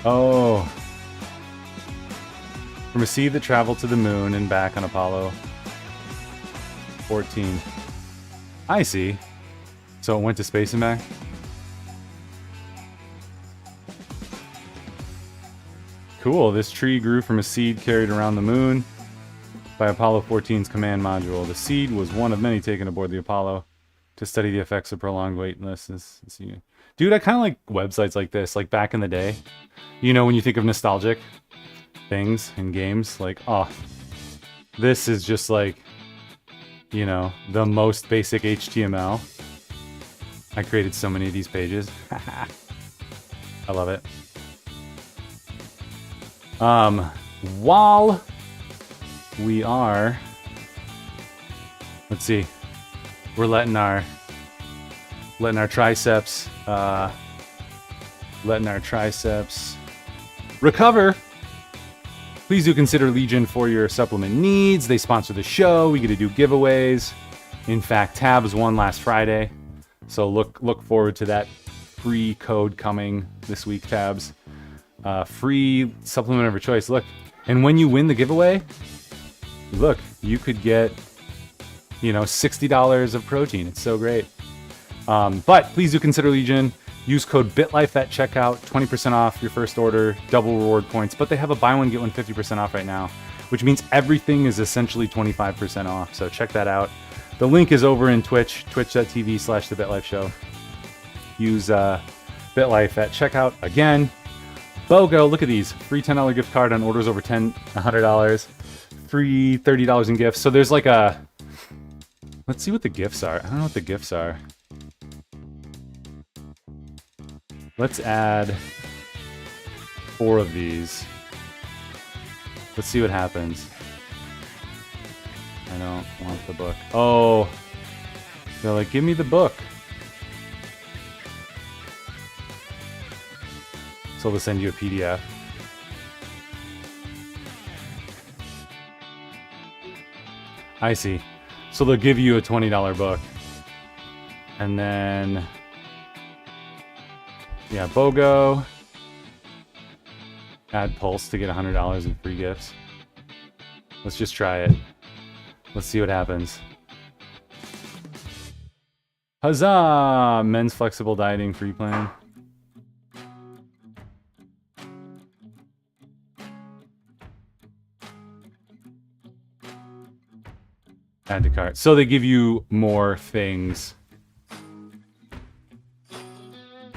Speaker 2: Oh. From a seed that traveled to the moon and back on Apollo 14. I see. So it went to space and back? Cool. This tree grew from a seed carried around the moon by Apollo 14's command module. The seed was one of many taken aboard the Apollo to study the effects of prolonged weightlessness. Dude, I kind of like websites like this, like back in the day. You know, when you think of nostalgic things and games, like, oh, this is just like, you know, the most basic HTML. I created so many of these pages. I love it. While we are, let's see, we're letting our triceps recover. Please do consider Legion for your supplement needs. They sponsor the show. We get to do giveaways. In fact, Tabs won last Friday, so look forward to that free code coming this week. Tabs, free supplement of your choice. Look, and when you win the giveaway, look, you could get, you know, $60 of protein. It's so great. But please do consider Legion. Use code BitLife at checkout, 20% off your first order, double reward points. But they have a buy one, get one 50% off right now, which means everything is essentially 25% off. So check that out. The link is over in Twitch, twitch.tv/The BitLife Show. Use BitLife at checkout again. BOGO, look at these. Free $10 gift card on orders over $100. Free $30 in gifts. So there's like a... Let's see what the gifts are. I don't know what the gifts are. Let's add 4 of these. Let's see what happens. I don't want the book. Oh, they're like, give me the book. So they'll send you a PDF. I see. So they'll give you a $20 book. And then... yeah, BOGO. Add Pulse to get $100 in free gifts. Let's just try it. Let's see what happens. Huzzah! Men's Flexible Dieting Free Plan. Add to cart. So they give you more things,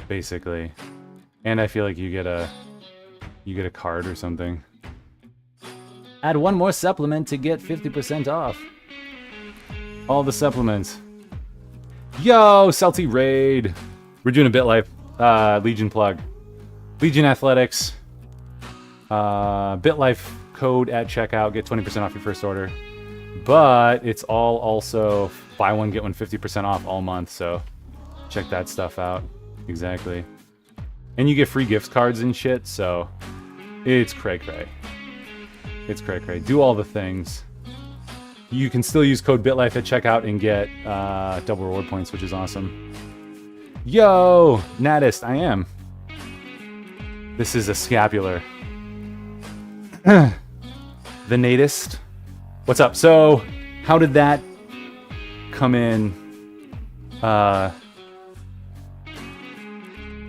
Speaker 2: basically. And I feel like you get a card or something. Add one more supplement to get 50% off. All the supplements. Yo, Celti Raid. We're doing a BitLife Legion plug. Legion Athletics. BitLife code at checkout. Get 20% off your first order. But it's all also buy one, get one 50% off all month. So check that stuff out. Exactly. And you get free gift cards and shit. So it's cray-cray. It's cray-cray. Do all the things. You can still use code BitLife at checkout and get double reward points, which is awesome. Yo, Nattist, I am. This is a scapular. The Natist. What's up? So, how did that come in? How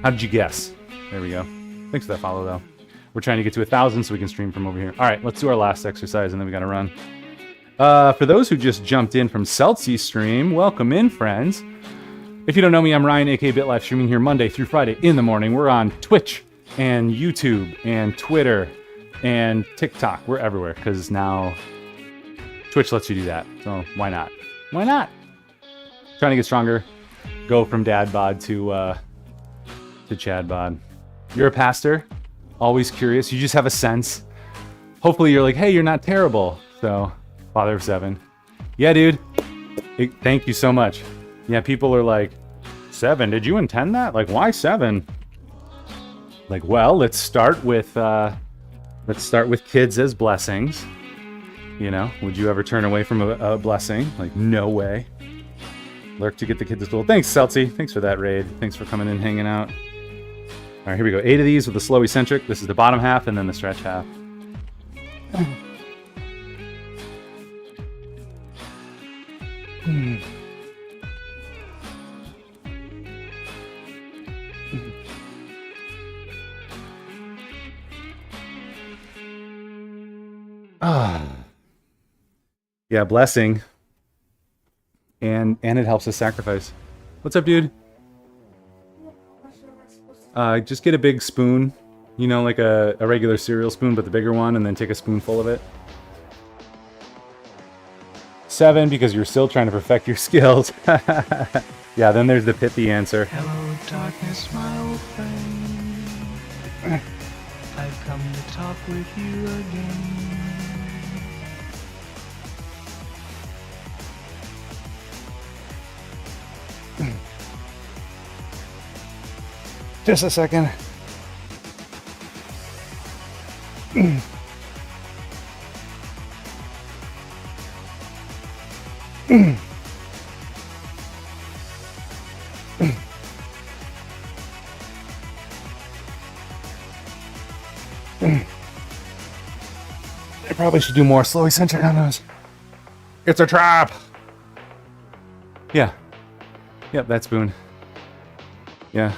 Speaker 2: did you guess? There we go. Thanks for that follow, though. We're trying to get to 1,000 so we can stream from over here. All right, let's do our last exercise, and then we got to run. For those who just jumped in from Celsius stream, welcome in, friends. If you don't know me, I'm Ryan, aka BitLife, streaming here Monday through Friday in the morning. We're on Twitch and YouTube and Twitter and TikTok. We're everywhere because now Twitch lets you do that. So why not? Why not? Trying to get stronger. Go from dad bod to Chad bod. You're a pastor, always curious. You just have a sense. Hopefully you're like, hey, you're not terrible. So, father of 7. Yeah, dude. Thank you so much. Yeah, people are like, 7? Did you intend that? Like, why 7? Like, well, let's start with kids as blessings. You know, would you ever turn away from a blessing? Like, no way. Lurk to get the kid to school. Thanks, Celtsy. Thanks for that raid. Thanks for coming in, hanging out. All right, here we go. 8 of these with the slow eccentric. This is the bottom half and then the stretch half. Yeah, blessing. And it helps us sacrifice. What's up, dude? Just get a big spoon, you know, like a regular cereal spoon, but the bigger one, and then take a spoonful of it. 7, because you're still trying to perfect your skills. Yeah, then there's the pithy answer.
Speaker 1: Hello, darkness, my old friend. I've come to talk with you again.
Speaker 2: Just a second. I probably should do more slow eccentric on those. It's a trap! Yeah. Yep, that spoon. Yeah.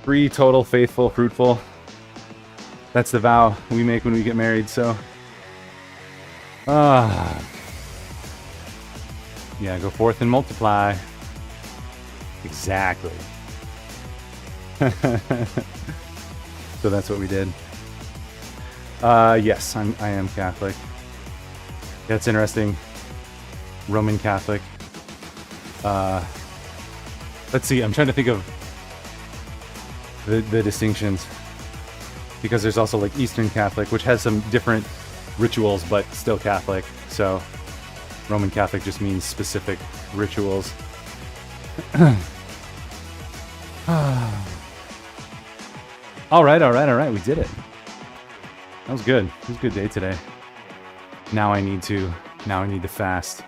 Speaker 2: 3 total, faithful, fruitful. That's the vow we make when we get married, so. Yeah, go forth and multiply. Exactly. So that's what we did. Yes, I am Catholic. Yeah, it's interesting. Roman Catholic. Let's see, I'm trying to think of the distinctions. Because there's also like Eastern Catholic, which has some different rituals, but still Catholic. So Roman Catholic just means specific rituals. All right. We did it. That was good. It was a good day today. Now I need to fast.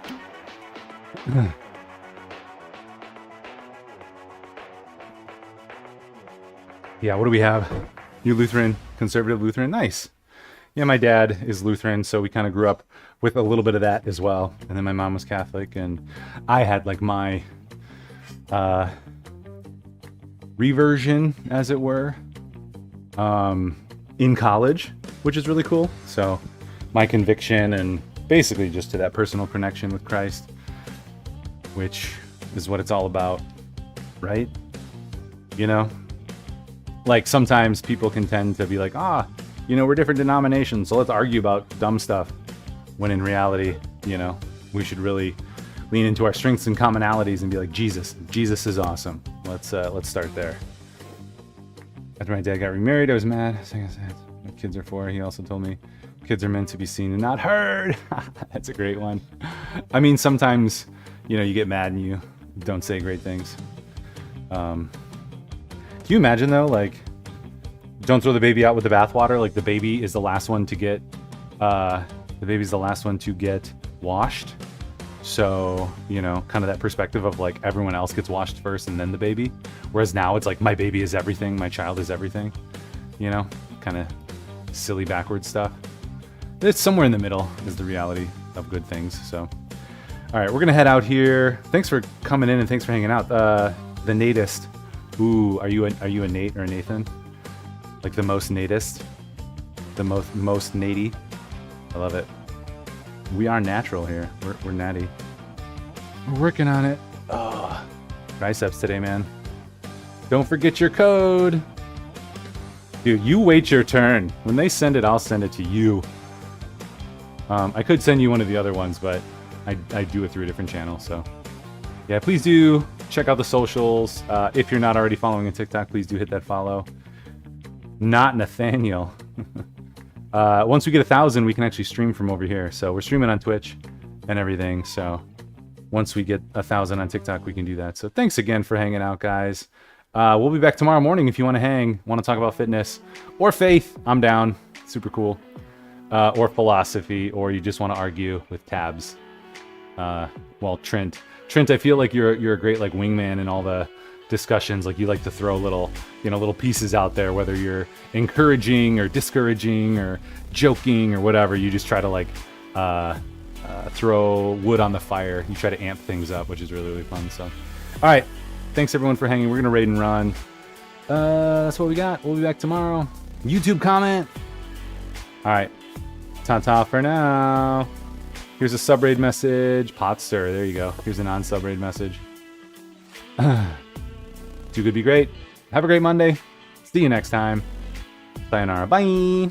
Speaker 2: Yeah, what do we have? You Lutheran, conservative Lutheran, nice. Yeah, my dad is Lutheran, so we kind of grew up with a little bit of that as well. And then my mom was Catholic, and I had like my reversion, as it were, in college, which is really cool. So my conviction and basically just to that personal connection with Christ, which is what it's all about, right? You know? Like sometimes people can tend to be like, we're different denominations, so let's argue about dumb stuff. When in reality, we should really lean into our strengths and commonalities and be like, Jesus is awesome. Let's start there. After my dad got remarried, I was mad. My kids are 4. He also told me kids are meant to be seen and not heard. That's a great one. I mean, sometimes, you get mad and you don't say great things. Can you imagine though, like, don't throw the baby out with the bathwater. Like the baby is the last one to get, washed. So, you know, kind of that perspective of like everyone else gets washed first and then the baby. Whereas now it's like my baby is everything, my child is everything. You know, kind of silly backwards stuff. It's somewhere in the middle is the reality of good things. So, all right, we're gonna head out here. Thanks for coming in and thanks for hanging out. The Natist. Ooh, are you a Nate or a Nathan? Like the most Natist, the most Natey. I love it. We are natural here. We're natty. We're working on it. Oh, triceps today, man. Don't forget your code. Dude, you wait your turn. When they send it, I'll send it to you. I could send you one of the other ones, but I do it through a different channel, so. Yeah, please do check out the socials. If you're not already following on TikTok, please do hit that follow. Not Nathaniel. Once we get 1,000, we can actually stream from over here. So we're streaming on Twitch and everything. So once we get 1,000 on TikTok, we can do that. So thanks again for hanging out, guys. We'll be back tomorrow morning if you want to hang, want to talk about fitness or faith. I'm down. Super cool. Or philosophy, or you just want to argue with tabs. Well, Trent, I feel like you're a great like wingman in all the discussions. Like you like to throw little pieces out there, whether you're encouraging or discouraging or joking or whatever. You just try to like throw wood on the fire. You try to amp things up, which is really, really fun. So, all right, thanks everyone for hanging. We're gonna raid and run. That's what we got. We'll be back tomorrow. YouTube comment. All right, ta-ta for now. Here's a sub-raid message. Potster, there you go. Here's a non-sub-raid message. Too good to be great. Have a great Monday. See you next time. Sayonara. Bye.